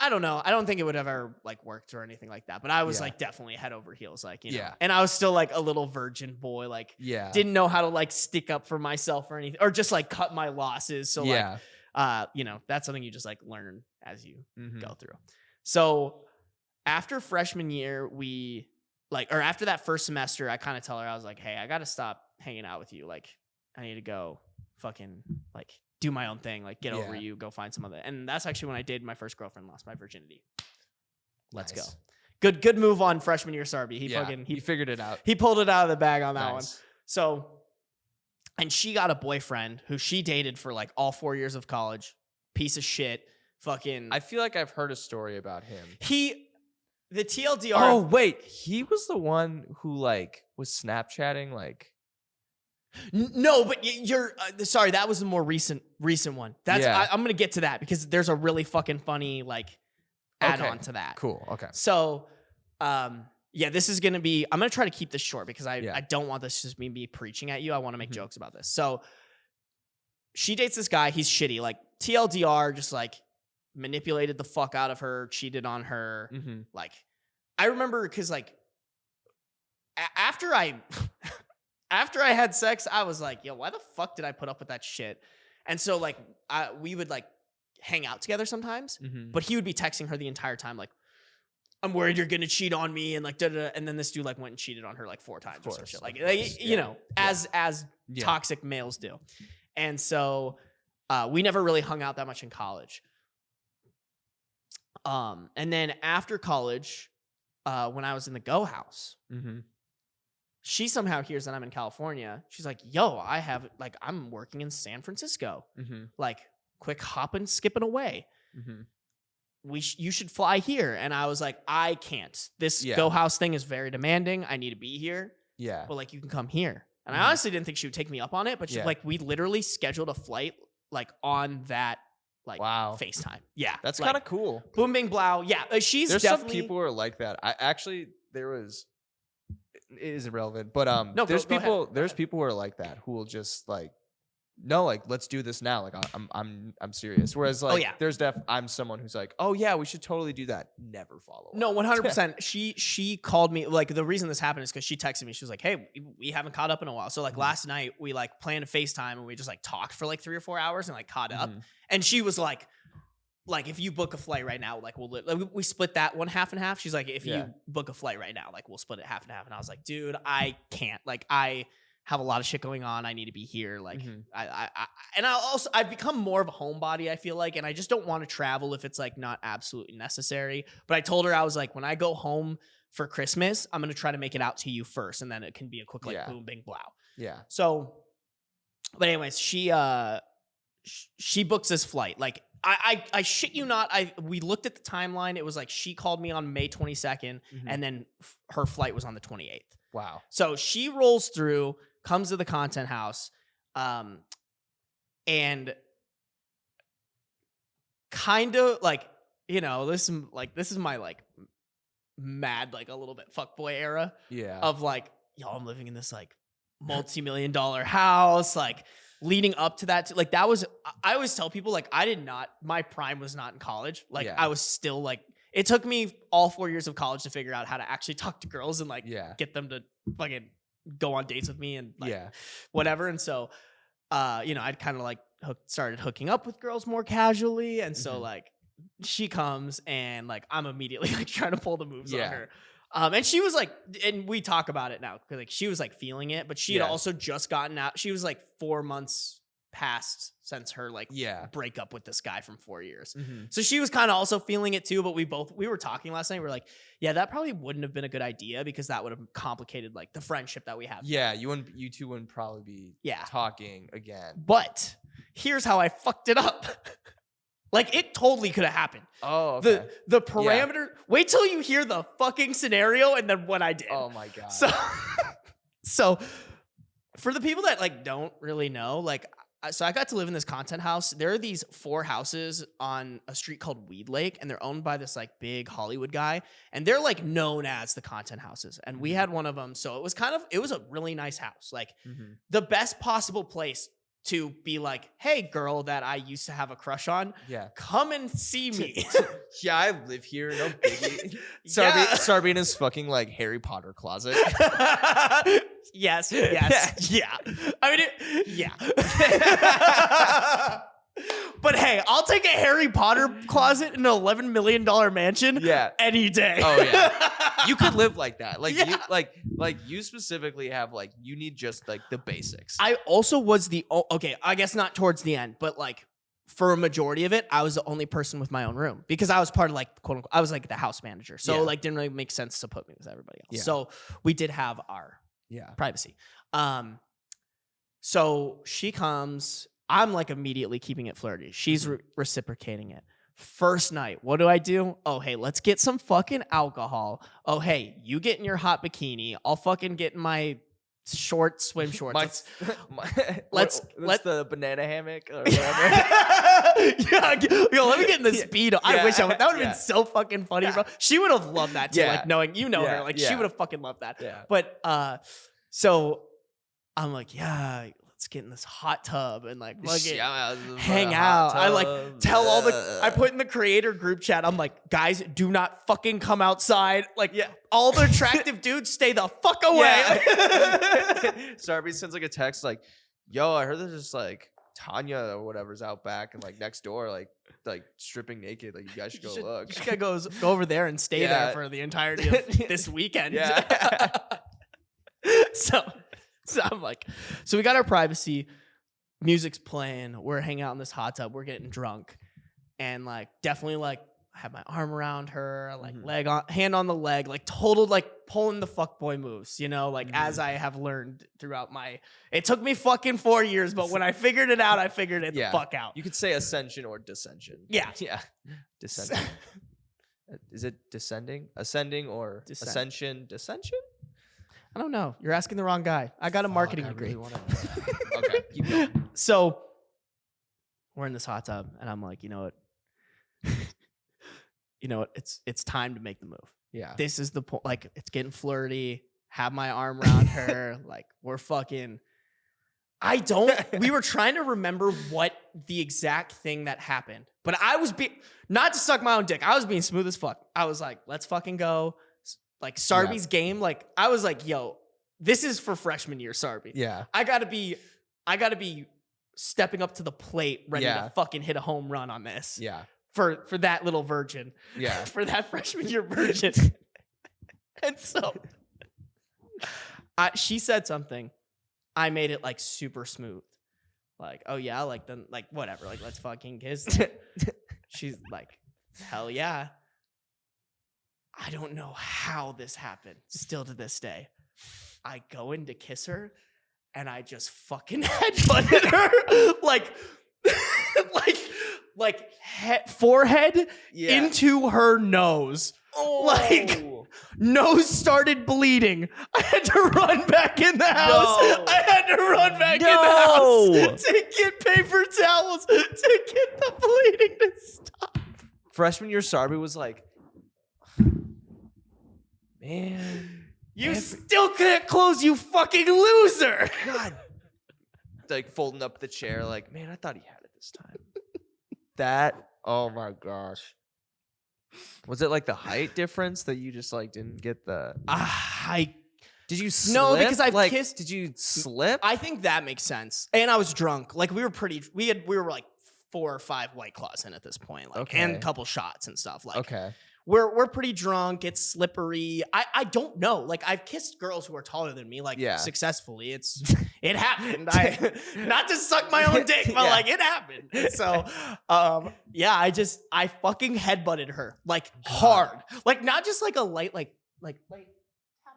I don't know. I don't think it would have ever like worked or anything like that. But I was like definitely head over heels, like, you know. And I was still like a little virgin boy, like didn't know how to like stick up for myself or anything, or just like cut my losses. So like, you know, that's something you just like learn as you go through. So after freshman year, after that first semester, I kind of tell her, I was like, hey, I got to stop hanging out with you. Like, I need to go fucking like do my own thing, like get over you, go find some other. And that's actually when I dated my first girlfriend, lost my virginity. Let's go. Good move on freshman year, Sarby. He figured it out. He pulled it out of the bag on that one. So, and she got a boyfriend who she dated for like all 4 years of college. Piece of shit. Fucking. I feel like I've heard a story about him. The TLDR. Oh wait, he was the one who like was Snapchatting like. No, but you're sorry. That was the more recent one. That's I'm gonna get to that because there's a really fucking funny like add on to that. Cool. Okay. So, this is gonna be. I'm gonna try to keep this short because I don't want this just me preaching at you. I want to make jokes about this. So, she dates this guy. He's shitty. Like TLDR, just like manipulated the fuck out of her, cheated on her. Like, I remember because like after I had sex, I was like, yo, why the fuck did I put up with that shit? And so like we would like hang out together sometimes, but he would be texting her the entire time like, I'm worried you're gonna cheat on me and like da-da-da. And then this dude like went and cheated on her like 4 times or some shit. Like you know, as toxic males do. And so we never really hung out that much in college. And then after college, when I was in the Go House, she somehow hears that I'm in California. She's like, yo, I'm working in San Francisco. Like, quick hopping, skipping away. You should fly here. And I was like, I can't. This Go House thing is very demanding. I need to be here. Yeah. But like, you can come here. And I honestly didn't think she would take me up on it, but we literally scheduled a flight like on that FaceTime. Yeah. That's kind of cool. Boom, bing, blow. Yeah. There's definitely some people who are like that. It is irrelevant, but there's people who are like that who will just like, no, like, let's do this now. Like, I'm serious. Whereas like, I'm someone who's like, oh yeah, we should totally do that. Never follow up. No, 100%. She called me. Like, the reason this happened is because she texted me. She was like, hey, we haven't caught up in a while. So like last night we like planned a FaceTime and we just like talked for like 3 or 4 hours and like caught up. And she was like, if you book a flight right now, like we split that one half and half. She's like, if you book a flight right now, like we'll split it half and half. And I was like, dude, I can't. Like, I have a lot of shit going on. I need to be here. Like, I've become more of a homebody, I feel like, and I just don't want to travel if it's like not absolutely necessary. But I told her, I was like, when I go home for Christmas, I'm gonna try to make it out to you first, and then it can be a quick like boom, bing, blow. Yeah. So, but anyways, she books this flight. Like, I shit you not. We looked at the timeline. It was like she called me on May 22nd, and then her flight was on the 28th. Wow. So she rolls through, comes to the content house, and kind of like, this is my like mad, like a little bit fuckboy era. Yeah. Of like, yo, I'm living in this like multi-million-dollar house, like. Leading up to that, like that was, I always tell people like my prime was not in college. Like I was still like, it took me all 4 years of college to figure out how to actually talk to girls and like get them to fucking go on dates with me and like whatever. And so, I'd kind of like started hooking up with girls more casually. And so like she comes and like, I'm immediately like trying to pull the moves on her. And she was like, and we talk about it now, because like she was like feeling it, but she had also just gotten out. She was like 4 months past since her like breakup with this guy from 4 years. So she was kind of also feeling it too. But we were talking last night. We were like, yeah, that probably wouldn't have been a good idea because that would have complicated like the friendship that we have. Yeah, you two wouldn't probably be talking again. But here's how I fucked it up. Like, it totally could have happened. Oh, okay. The parameter. Yeah. Wait till you hear the fucking scenario and then what I did. Oh my God. So for the people that like don't really know, like, so I got to live in this content house. There are these 4 houses on a street called Weed Lake, and they're owned by this like big Hollywood guy, and they're like known as the content houses. And we had one of them, so it was a really nice house, like the best possible place to be like, hey, girl that I used to have a crush on, come and see me. Yeah, I live here, no biggie. Sarby in his fucking like Harry Potter closet. Yes. Yeah. I mean, But hey, I'll take a Harry Potter closet in an $11 million mansion any day. Oh yeah. You could live like that. Like you specifically have like, you need just like the basics. I also was I guess not towards the end, but like for a majority of it, I was the only person with my own room because I was part of like, quote unquote, I was like the house manager. So like didn't really make sense to put me with everybody else. Yeah. So we did have our privacy. So she comes, I'm like immediately keeping it flirty. She's reciprocating it. First night, what do? Oh, hey, let's get some fucking alcohol. Oh, hey, you get in your hot bikini. I'll fucking get in my short swim shorts. Let's the banana hammock or whatever. Let me get in the Speedo. I wish that would have been so fucking funny, bro. She would have loved that too. Like knowing her, like she would have fucking loved that. Yeah. But so I'm like, let's get in this hot tub and like hang out. I like tell I put in the creator group chat. I'm like, guys, do not fucking come outside. Like all the attractive dudes stay the fuck away. Sarby sends like a text like, yo, I heard there's just like Tanya or whatever's out back and like next door, like stripping naked. Like you guys should go look. You should go over there and stay there for the entirety of this weekend. So I'm like, so we got our privacy. music's playing. We're hanging out in this hot tub. We're getting drunk, and like definitely like I have my arm around her, like hand on the leg, like total like pulling the fuckboy moves, you know, like as I have learned throughout my. It took me fucking 4 years, but when I figured it out, I figured it the fuck out. You could say ascension or descension. Yeah, descension. Is it descending, ascending, or ascension? Descension? I don't know. You're asking the wrong guy. I got a marketing degree. Really okay, keep going. So we're in this hot tub, and I'm like, you know what? It's time to make the move. Yeah. This is the point. Like, it's getting flirty. Have my arm around her. Like, we're fucking. We were trying to remember what the exact thing that happened, but I was not to suck my own dick. I was being smooth as fuck. I was like, let's fucking go. Like, Sarby's game. Like, I was like, yo, this is for freshman year, Sarby. Yeah. I gotta be stepping up to the plate, ready to fucking hit a home run on this. Yeah. For that little virgin. Yeah. For that freshman year virgin. And so she said something. I made it like super smooth. Like, oh yeah, like then like whatever, like let's fucking kiss. She's like, hell yeah. I don't know how this happened. Still to this day. I go in to kiss her and I just fucking headbutted her forehead into her nose. Oh. Like, nose started bleeding. I had to run back in the house. No. I had to run back in the house to get paper towels to get the bleeding to stop. Freshman year, Sarby was like, man, you still can't close, you fucking loser. God. Like folding up the chair, like, man, I thought he had it this time. Oh my gosh. Was it like the height difference that you just like didn't get the Did you slip? No, because I've kissed. Did you slip? I think that makes sense. And I was drunk. Like we were like 4 or 5 White Claws in at this point. Like and a couple shots and stuff. Like we're pretty drunk. It's slippery. I don't know. Like I've kissed girls who are taller than me, like successfully. It happened. Not to suck my own dick, but like it happened. And so I fucking headbutted her like hard. Like not just like a light like tap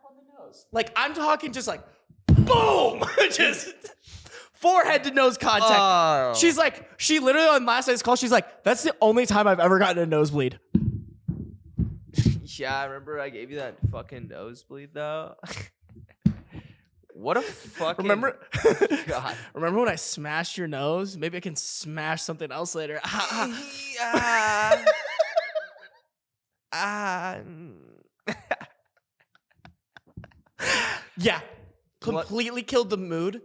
on the nose. Like I'm talking just like boom. Just forehead to nose contact. Oh. She literally on last night's call, she's like, that's the only time I've ever gotten a nosebleed. Yeah, I remember I gave you that fucking nosebleed though. What a fucking remember God. Remember when I smashed your nose? Maybe I can smash something else later. Yeah. Completely killed the mood.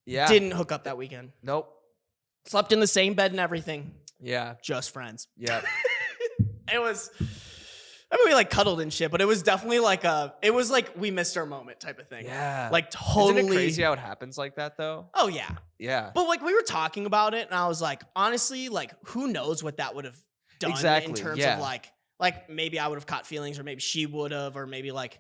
Yeah. Didn't hook up that weekend. Nope. Slept in the same bed and everything. Yeah. Just friends. Yeah. It was, I mean, we like cuddled and shit, but it was definitely like it was like we missed our moment type of thing. Yeah. Like totally. Isn't it crazy how it happens like that though? Oh yeah. Yeah. But like we were talking about it and I was like, honestly, like who knows what that would have done in terms of like maybe I would have caught feelings or maybe she would have, or maybe like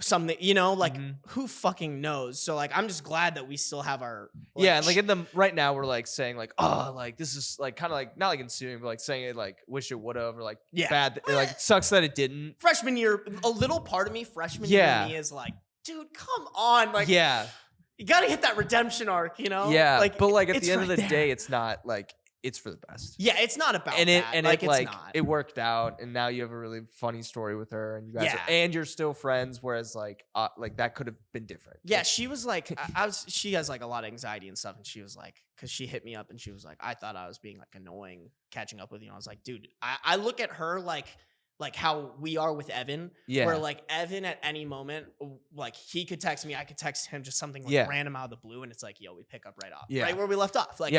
something, you know, like who fucking knows? So like I'm just glad that we still have our and like in the right now we're like saying like, oh, like this is like kind of like not like ensuing, but like saying it like wish it would have, or like bad, like it sucks that it didn't. Freshman year, a little part of me, freshman year of me is like, dude, come on, like you gotta hit that redemption arc, you know? Yeah, like, but like at the end of the day, it's not like it's for the best. Yeah, it's not about that. It worked out, and now you have a really funny story with her, and you guys and you're still friends. Whereas like that could have been different. Yeah, she was like, she has like a lot of anxiety and stuff, and she was like, because she hit me up and she was like, I thought I was being like annoying catching up with you. And I was like, dude, I look at her like how we are with Evan, where like Evan at any moment, like he could text me, I could text him just something like random out of the blue, and it's like, yo, we pick up right off, right where we left off, like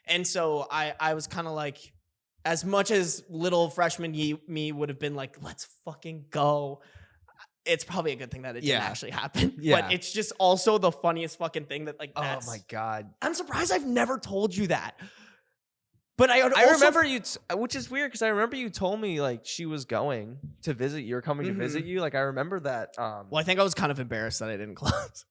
And so I was kind of like, as much as little freshman me would have been like, let's fucking go. It's probably a good thing that it didn't actually happen. But it's just also the funniest fucking thing that like, oh my God. I'm surprised I've never told you that. But I remember you, which is weird because I remember you told me like she was going to visit you or coming to visit you. Like I remember that. Well, I think I was kind of embarrassed that I didn't close.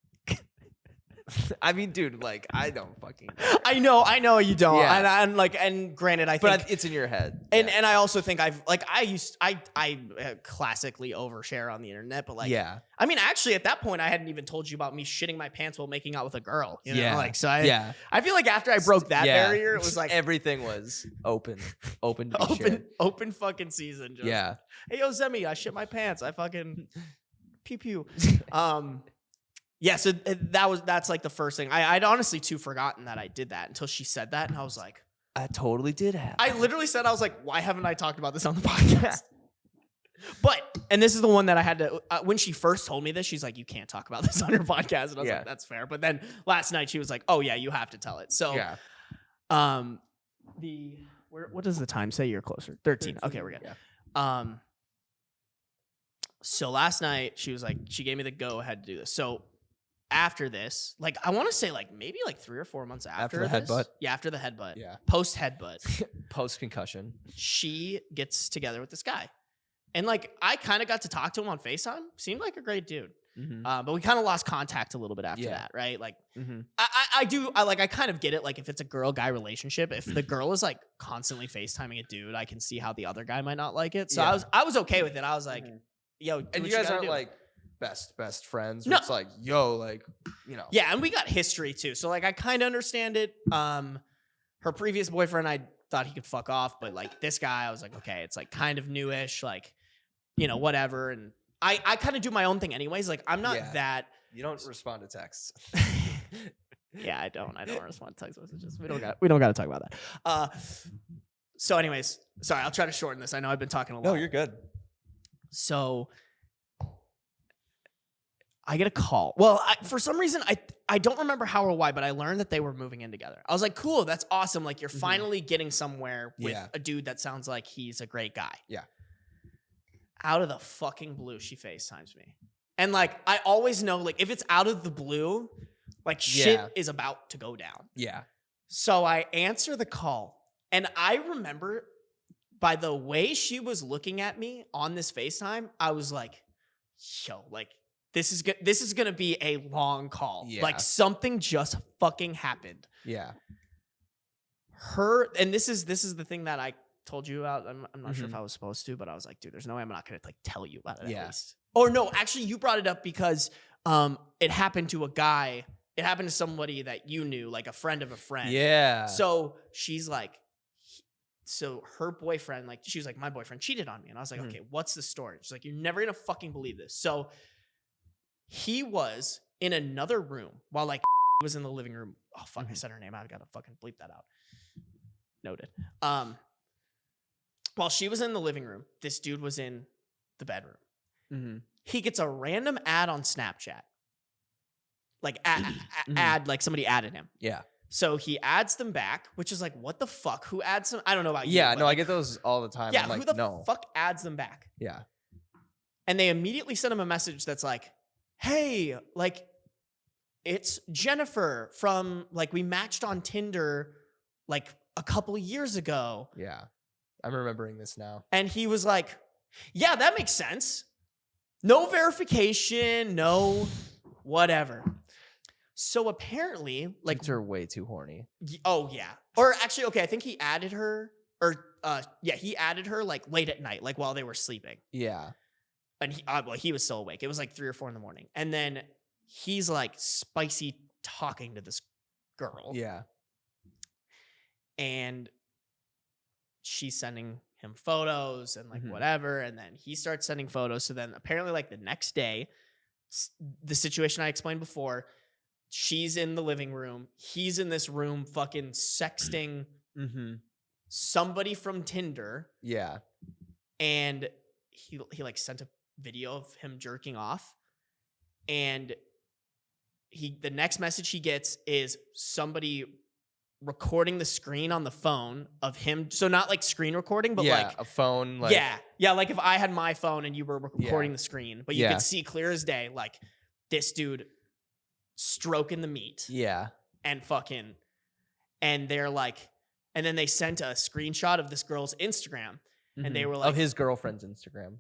I mean, dude, like I don't fucking. I know you don't. Yeah. And granted, I think But it's in your head. And Yeah. and I also think I classically overshare on the internet, but like, Yeah. I mean, actually, at that point, I hadn't even told you about me shitting my pants while making out with a girl. You know, Yeah. like so. I feel like after I broke that barrier, it was like everything was open to be open shared. open fucking season. Just, Yeah. Hey, yo, Zemmy, I shit my pants. I fucking pew pew. Yeah, so that's like the first thing. I'd honestly too forgotten that I did that until she said that, and I was like, I totally did have. I literally said, I was like, why haven't I talked about this on the podcast? And this is the one that I had to, when she first told me this, she's like, you can't talk about this on your podcast. And I was like, that's fair. But then last night she was like, oh yeah, you have to tell it. So, what does the time say? You're closer. 13. Okay, we're good. Yeah. So last night she was like, she gave me the go ahead to do this. So after this, like, I want to say like maybe like 3 or 4 months after the headbutt. Yeah, after the headbutt. Yeah. Post headbutt. Post concussion. She gets together with this guy. And like, I kind of got to talk to him on FaceTime. Seemed like a great dude. Mm-hmm. But we kind of lost contact a little bit after that, right? Like, I kind of get it. Like, if it's a girl-guy relationship, if the girl is like constantly FaceTiming a dude, I can see how the other guy might not like it. So I was okay with it. I was like, yo, and you guys aren't like best friends. No. It's like, yo, like, you know. Yeah, and we got history too. So like, I kind of understand it. Her previous boyfriend, I thought he could fuck off, but like this guy, I was like, okay, it's like kind of newish, like, you know, whatever. And I kind of do my own thing anyways. Like, I'm not that. You don't respond to texts. Yeah, I don't respond to text messages. We don't got to talk about that. So anyways, sorry, I'll try to shorten this. I know I've been talking a lot. No, you're good. So I get a call. Well, for some reason, I don't remember how or why, but I learned that they were moving in together. I was like, cool, that's awesome. Like, you're finally getting somewhere with a dude that sounds like he's a great guy. Yeah. Out of the fucking blue, she FaceTimes me. And like, I always know, like, if it's out of the blue, like, shit is about to go down. Yeah. So I answer the call, and I remember by the way she was looking at me on this FaceTime, I was like, yo, like, this is going to be a long call. Yeah. Like, something just fucking happened. Yeah. And this is the thing that I told you about. I'm not sure if I was supposed to, but I was like, dude, there's no way I'm not going to like tell you about it at least. Or no, actually you brought it up because it happened to a guy. It happened to somebody that you knew, like a friend of a friend. Yeah. So she's like, so her boyfriend, like, she was like, my boyfriend cheated on me. And I was like, okay, what's the story? She's like, you're never going to fucking believe this. So he was in another room while like he was in the living room. Oh, fuck, I said her name. I've got to fucking bleep that out. Noted. While she was in the living room, this dude was in the bedroom. Mm-hmm. He gets a random ad on Snapchat. Like, ad, like somebody added him. Yeah. So he adds them back, which is like, what the fuck? Who adds them? I don't know about you. Yeah, no, like, I get those all the time. Yeah, I'm like, who the fuck adds them back? Yeah. And they immediately send him a message that's like, hey, like, it's Jennifer from, like, we matched on Tinder, like, a couple of years ago. Yeah. I'm remembering this now. And he was like, yeah, that makes sense. No verification, no whatever. So apparently, like, dudes are way too horny. Oh yeah. Or actually, okay, I think he added her, or he added her like late at night, like while they were sleeping. Yeah. And he was still awake. It was like 3 or 4 in the morning. And then he's like spicy talking to this girl. Yeah. And she's sending him photos and like whatever. And then he starts sending photos. So then apparently like the next day, the situation I explained before, she's in the living room. He's in this room fucking sexting somebody from Tinder. Yeah. And he like sent a video of him jerking off. And the next message he gets is somebody recording the screen on the phone of him. So not like screen recording, but like a phone. Like, yeah. Like if I had my phone and you were recording the screen, but you could see clear as day, like this dude stroking the meat. Yeah. And fucking, and they're like, and then they sent a screenshot of this girl's Instagram and they were like, of his girlfriend's Instagram.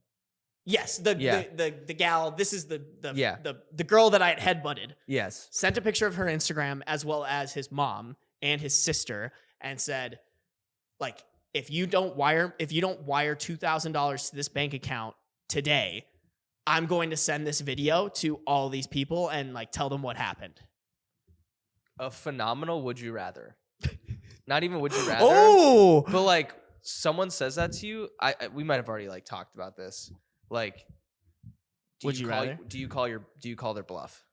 Yes, the gal. This is the girl that I had headbutted. Yes. Sent a picture of her Instagram as well as his mom and his sister, and said, like, if you don't wire $2,000 to this bank account today, I'm going to send this video to all these people and like tell them what happened. A phenomenal would you rather. Not even would you rather. Oh, but like someone says that to you, we might have already like talked about this. Like, do you call their bluff?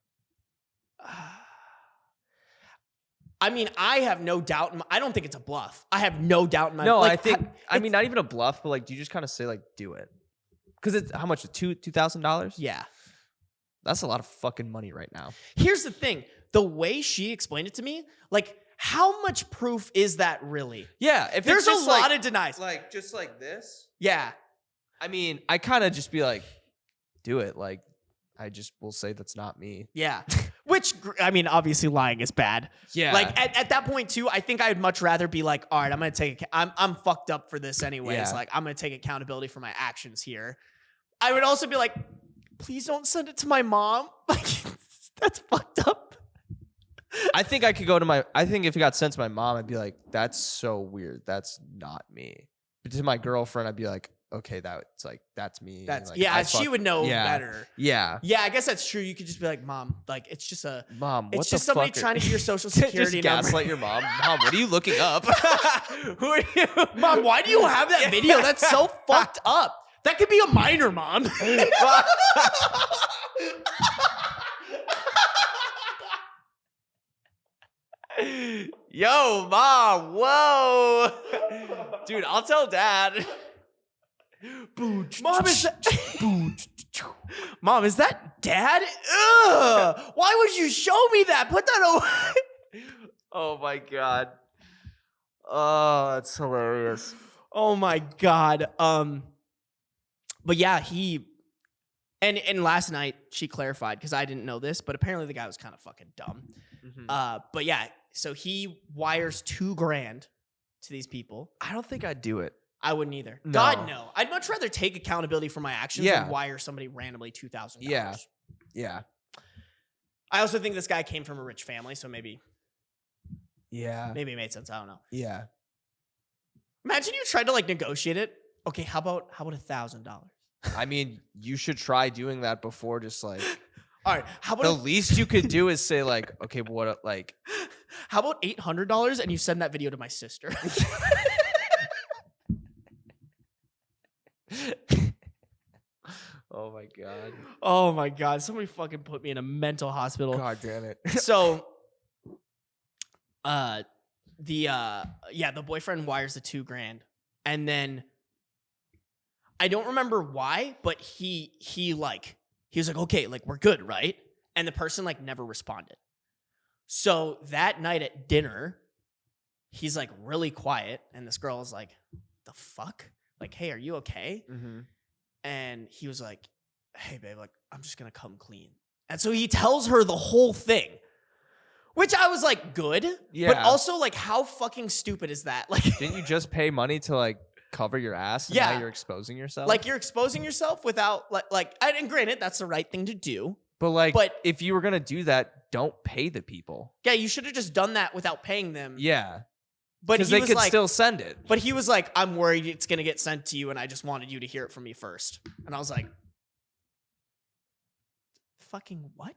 I mean, I have no doubt. I don't think it's a bluff. I have no doubt in my. No, like, I mean, not even a bluff, but like, do you just kind of say like, do it? Because it's how much? $2,000? Yeah, that's a lot of fucking money right now. Here's the thing: the way she explained it to me, like, how much proof is that really? Yeah, if there's it's a lot of denies, like just like this. Yeah. I mean, I kind of just be like, do it. Like, I just will say that's not me. Yeah. Which, I mean, obviously lying is bad. Yeah. Like at that point too, I think I'd much rather be like, all right, I'm going to take, I'm fucked up for this anyways. Yeah. Like, I'm going to take accountability for my actions here. I would also be like, please don't send it to my mom. Like, that's fucked up. I think I could go to I think if it got sent to my mom, I'd be like, that's so weird. That's not me. But to my girlfriend, I'd be like, okay, that's me. That's like, she would know better. Yeah. Yeah, I guess that's true. You could just be like, Mom, like it's just Mom, it's just somebody trying to get your social security just number. Gaslight your mom. Mom, what are you looking up? Who are you? Mom, why do you have that video? That's so fucked up. That could be a minor, Mom. Yo, Mom, whoa. Dude, I'll tell Dad. Mom, is that Dad? Ugh! Why would you show me that? Put that away. Oh my God. Oh, that's hilarious. Oh my God. But yeah, and last night she clarified, because I didn't know this, but apparently the guy was kind of fucking dumb. Mm-hmm. But yeah, so he wires $2,000 to these people. I don't think I'd do it. I wouldn't either. No. God, no. I'd much rather take accountability for my actions than wire somebody randomly $2,000. Yeah. I also think this guy came from a rich family, so maybe it made sense. I don't know. Yeah. Imagine you tried to like negotiate it. Okay, how about $1,000? I mean, you should try doing that before just like. All right, how about the least you could do is say like, okay, but what like. How about $800 and you send that video to my sister? Oh my God. Oh my God. Somebody fucking put me in a mental hospital. God damn it. So the boyfriend wires the $2,000, and then I don't remember why, but he was like, okay, like we're good, right? And the person like never responded. So that night at dinner, he's like really quiet, and this girl is like, the fuck? Like, hey, are you okay? Mm-hmm. And he was like, hey, babe, like, I'm just going to come clean. And so he tells her the whole thing, which I was like, good. Yeah. But also, like, how fucking stupid is that? Like, didn't you just pay money to, like, cover your ass? And now you're exposing yourself? Like, you're exposing yourself without, and granted, that's the right thing to do. But if you were going to do that, don't pay the people. Yeah, you should have just done that without paying them. Yeah. But because they could still send it. But he was like, I'm worried it's going to get sent to you, and I just wanted you to hear it from me first. And I was like, fucking what?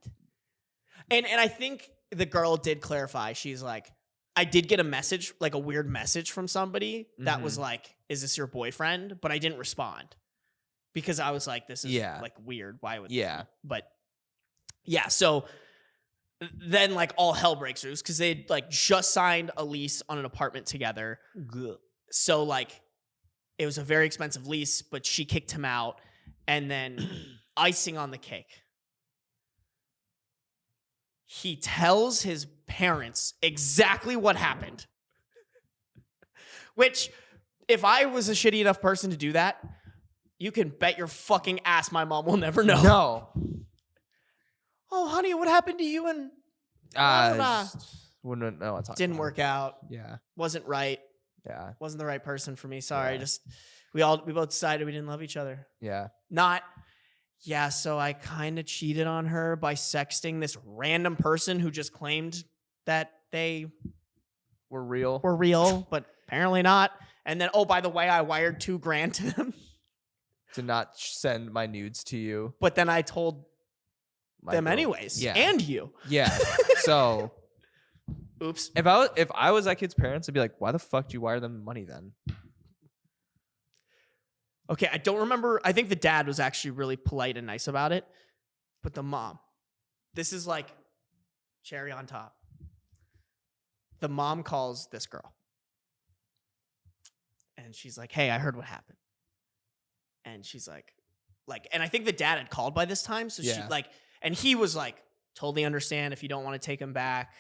And I think the girl did clarify. She's like, I did get a message, like a weird message from somebody that was like, is this your boyfriend? But I didn't respond because I was like, this is like weird. Why would But yeah, so then like all hell breaks loose because they'd like just signed a lease on an apartment together. So like it was a very expensive lease, but she kicked him out. And then icing on the cake, he tells his parents exactly what happened. Which, if I was a shitty enough person to do that, you can bet your fucking ass my mom will never know. No. Oh, honey, what happened to you and wouldn't know. Didn't work out. Yeah. Wasn't right. Yeah. Wasn't the right person for me. Sorry. We both decided we didn't love each other. Yeah. Not yeah, so I kind of cheated on her by sexting this random person who just claimed that they We're real. were real, but apparently not. And then, oh, by the way, I wired $2,000 to them. To not send my nudes to you. But then I told them girl. anyways. Yeah. And you. Yeah. So Oops. if I was that kid's parents, I'd be like, why the fuck do you wire them money then? Okay, I don't remember. I think the dad was actually really polite and nice about it. But the mom, this is like cherry on top. The mom calls this girl. And she's like, hey, I heard what happened. And she's like, and I think the dad had called by this time. So she and he was like, totally understand if you don't want to take him back.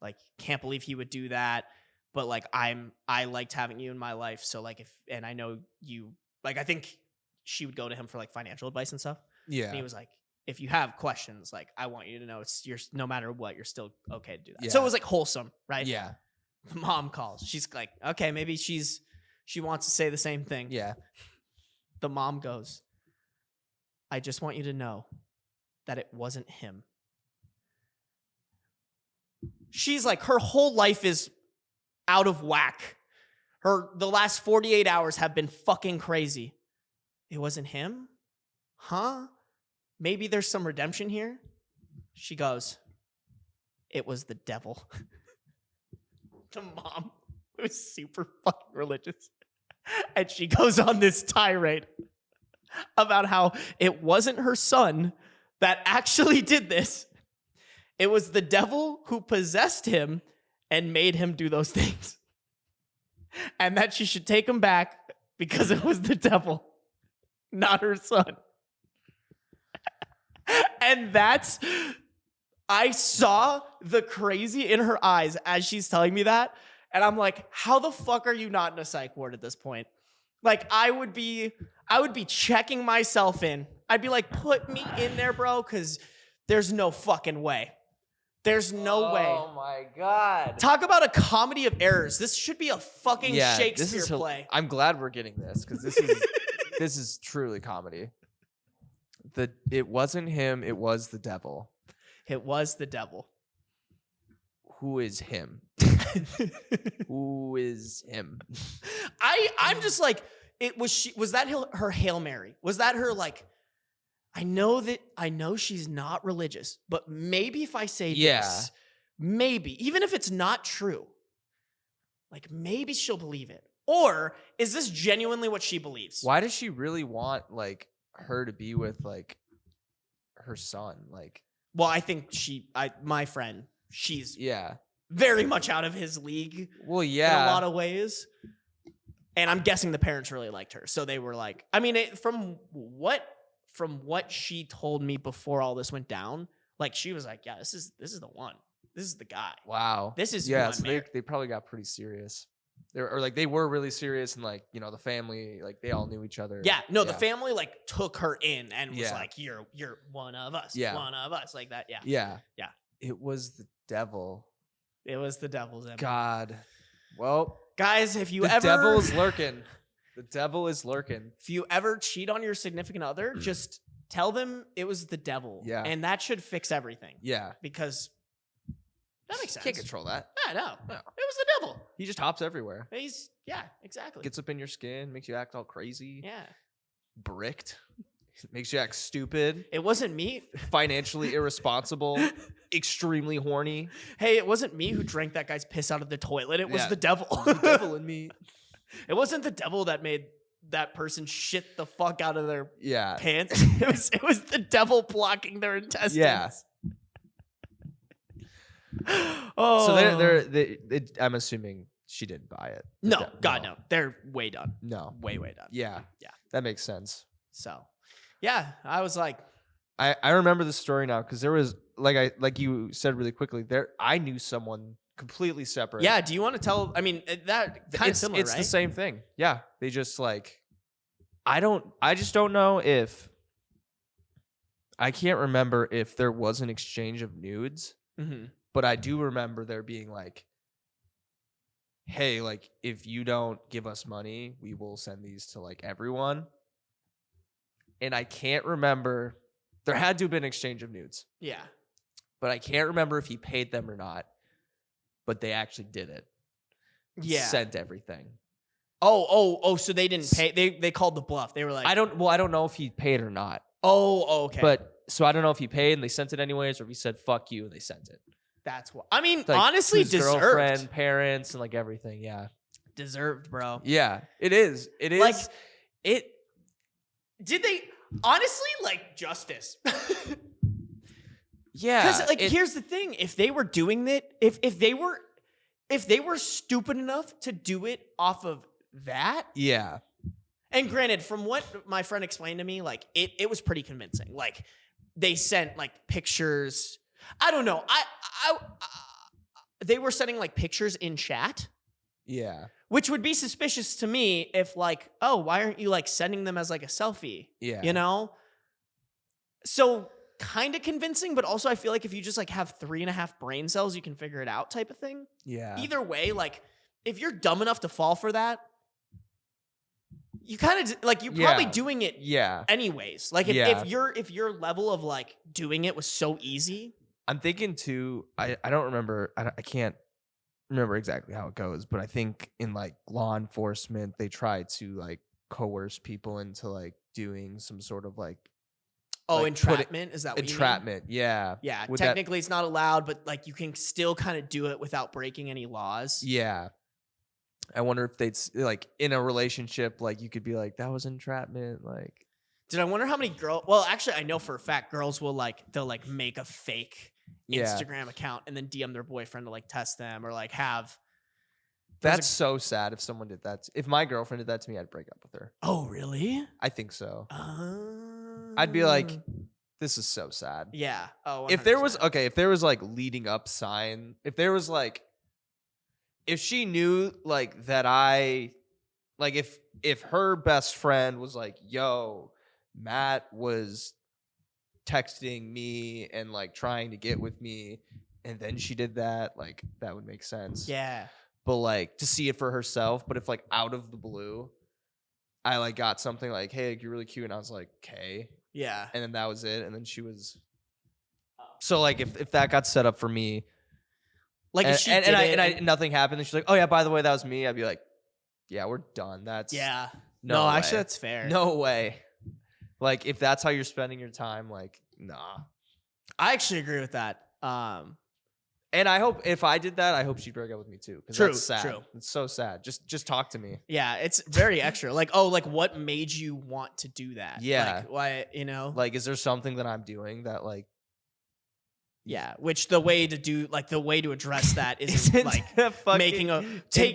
Like, can't believe he would do that. But like, I liked having you in my life. So like, and I know you, like, I think she would go to him for like financial advice and stuff. Yeah. And he was like, if you have questions, like, I want you to know you're no matter what, you're still okay to do that. Yeah. So it was like wholesome, right? Yeah. The mom calls. She's like, okay, maybe she wants to say the same thing. Yeah. The mom goes, I just want you to know that it wasn't him. She's like, her whole life is out of whack. The last 48 hours have been fucking crazy. It wasn't him? Huh? Maybe there's some redemption here? She goes, it was the devil. The mom was super fucking religious. And she goes on this tirade about how it wasn't her son that actually did this. It was the devil who possessed him and made him do those things. And that she should take him back because it was the devil, not her son. And I saw the crazy in her eyes as she's telling me that. And I'm like, how the fuck are you not in a psych ward at this point? Like, I would be checking myself in. I'd be like, put me in there, bro, because there's no fucking way. There's no way. Oh my God. Talk about a comedy of errors. This should be a fucking Shakespeare play. I'm glad we're getting this because this is truly comedy. It wasn't him, it was the devil. It was the devil. Who is him? Who is him? I'm just like, was that her Hail Mary? Was that her like, I know she's not religious, but maybe if I say this, maybe, even if it's not true, like maybe she'll believe it. Or is this genuinely what she believes? Why does she really want like her to be with like her son? Like, well, I think my friend, she's yeah, very much out of his league. Well, yeah, in a lot of ways. And I'm guessing the parents really liked her. So they were like, I mean, from what she told me before all this went down, like she was like, yeah, this is the one. This is the guy. Wow. This is yeah. So they probably got pretty serious. They were really serious, and like, you know, the family, like they all knew each other. Yeah. No, the family like took her in and was Yeah. like, you're one of us. Yeah. One of us, like that. Yeah. Yeah. Yeah. It was the devil. It was the devil's. God. Well, guys, if you the ever devil is lurking. The devil is lurking. If you ever cheat on your significant other, just tell them it was the devil. Yeah. And that should fix everything. Yeah. Because that makes sense. Can't control that. Yeah, no. It was the devil. He just hops everywhere. Yeah, exactly. Gets up in your skin, makes you act all crazy. Yeah. Bricked. Makes you act stupid. It wasn't me. Financially irresponsible. Extremely horny. Hey, it wasn't me who drank that guy's piss out of the toilet. It was the devil. The devil in me. It wasn't the devil that made that person shit the fuck out of their pants. It was the devil blocking their intestines. Yeah. Oh. So I'm assuming she didn't buy it. No, no. They're way done. No. Way done. Yeah. Yeah. That makes sense. So, yeah, I was like, I remember the story now because there was like you said really quickly there. I knew someone completely separate. Yeah. Do you want to tell? I mean, that kind of similar. It's right? the same thing. Yeah. They just like, I just don't know if I can't remember if there was an exchange of nudes, but I do remember there being like, hey, like if you don't give us money, we will send these to like everyone. And I can't remember There had to have been an exchange of nudes. Yeah. But I can't remember if he paid them or not. But they actually did it. Yeah. Sent everything. Oh, so they didn't pay. They called the bluff. They were like, I don't know if he paid or not. Oh, okay. But so I don't know if he paid and they sent it anyways, or if he said "fuck you" and they sent it. That's what I mean. Like, honestly, his deserved. girlfriend, parents, and like everything. Yeah, Deserved, bro. yeah. It is. It is. Like, did they honestly like justice? Yeah. Because like, here's the thing: if they were doing it, if they were stupid enough to do it off of that, yeah. And granted, from what my friend explained to me, like it was pretty convincing. Like they sent like pictures. I don't know. They were sending like pictures in chat. Yeah. Which would be suspicious to me if like, oh, why aren't you like sending them as like a selfie? Yeah. You know? So kind of convincing, but also I feel like if you just like have 3.5 brain cells, you can figure it out type of thing. Yeah. Either way, like if you're dumb enough to fall for that, you kind of like you're probably doing it anyways. Like if your level of like doing it was so easy. I'm thinking too, I don't remember, I can't remember exactly how it goes, but I think in like law enforcement, they try to like coerce people into like doing some sort of like entrapment? Is that what entrapment? You mean? Yeah. Yeah. Technically it's not allowed, but like you can still kind of do it without breaking any laws. Yeah. I wonder if they'd like in a relationship, like you could be like, that was entrapment. Like, did I wonder how many girls? Well, actually, I know for a fact girls will they'll make a fake Instagram account and then DM their boyfriend to like test them or like have. That's so sad if someone did that. If my girlfriend did that to me, I'd break up with her. Oh, really? I think so. I'd be like, this is so sad. Yeah. Oh, 100%. If there was like leading up sign, if there was like, if she knew like that if her best friend was like, yo, Matt was texting me and like trying to get with me and then she did that, like that would make sense. Yeah. But like to see it for herself, but if like out of the blue, I like got something like, hey, you're really cute. And I was like, okay. Yeah. And then that was it. And then she was. So like if that got set up for me, like if she nothing happened, and she's like, "Oh yeah, by the way, that was me." I'd be like, "Yeah, we're done." That's no, actually, that's fair. No way. Like if that's how you're spending your time, like nah. I actually agree with that. And I hope if I did that, I hope she'd break up with me too. True, that's sad. True. It's so sad. Just talk to me. Yeah, it's very extra. Like, oh, like what made you want to do that? Yeah. Like, why? You know? Like, is there something that I'm doing that like? Yeah, which the way to address that isn't like making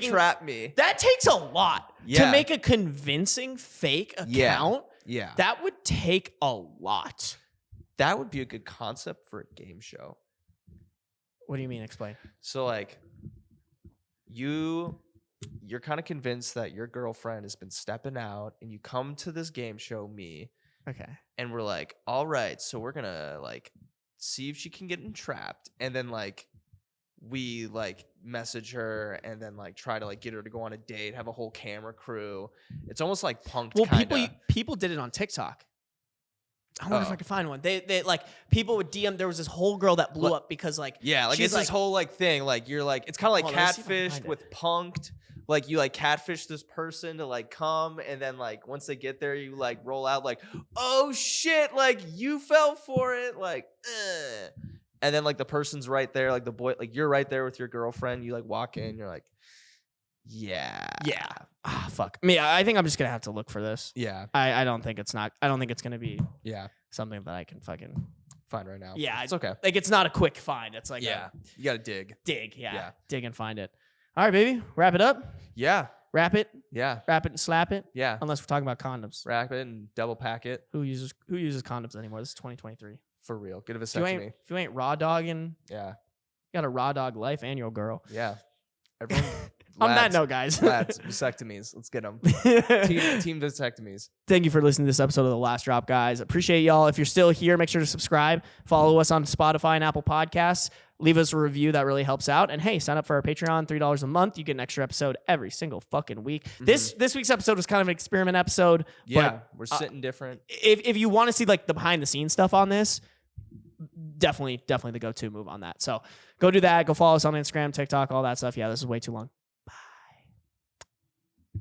trap me. That takes a lot to make a convincing fake account. Yeah, that would take a lot. That would be a good concept for a game show. What do you mean? Explain. So like, you're kind of convinced that your girlfriend has been stepping out, and you come to this game show, me. Okay. And we're like, all right, so we're gonna like. See if she can get entrapped, and then like we like message her and then like try to like get her to go on a date, have a whole camera crew. It's almost like punked. Well, people did it on TikTok. I wonder if I could find one. They like people would DM. There was this whole girl that blew up because like like it's like, this whole like thing. Like you're like it's kind of like catfished with punked. Like you like catfish this person to like come, and then like once they get there, you like roll out like, oh shit, like you fell for it, like, and then like the person's right there, like the boy, like you're right there with your girlfriend. You like walk in, you're like, yeah. Ah, fuck me. I think I'm just gonna have to look for this. Yeah. I don't think it's gonna be something that I can fucking find right now. Yeah, it's okay. Like it's not a quick find. It's like you gotta dig, dig and find it. All right, baby. Wrap it up. Yeah. Wrap it. Yeah. Wrap it and slap it. Yeah. Unless we're talking about condoms. Wrap it and double pack it. Who uses condoms anymore? This is 2023. For real. Get a vasectomy. If you ain't raw dogging, you got a raw dog life and your girl. Yeah. Everyone. On that note, guys. Lads, vasectomies. Let's get them. Team vasectomies. Thank you for listening to this episode of The Last Drop, guys. Appreciate y'all. If you're still here, make sure to subscribe. Follow us on Spotify and Apple Podcasts. leave us a review. That really helps out. And hey, sign up for our Patreon, $3 a month. You get an extra episode every single fucking week. This week's episode was kind of an experiment episode. Yeah, but, we're sitting different. If you want to see like the behind the scenes stuff on this, definitely the go-to move on that. So go do that. Go follow us on Instagram, TikTok, all that stuff. Yeah, this is way too long.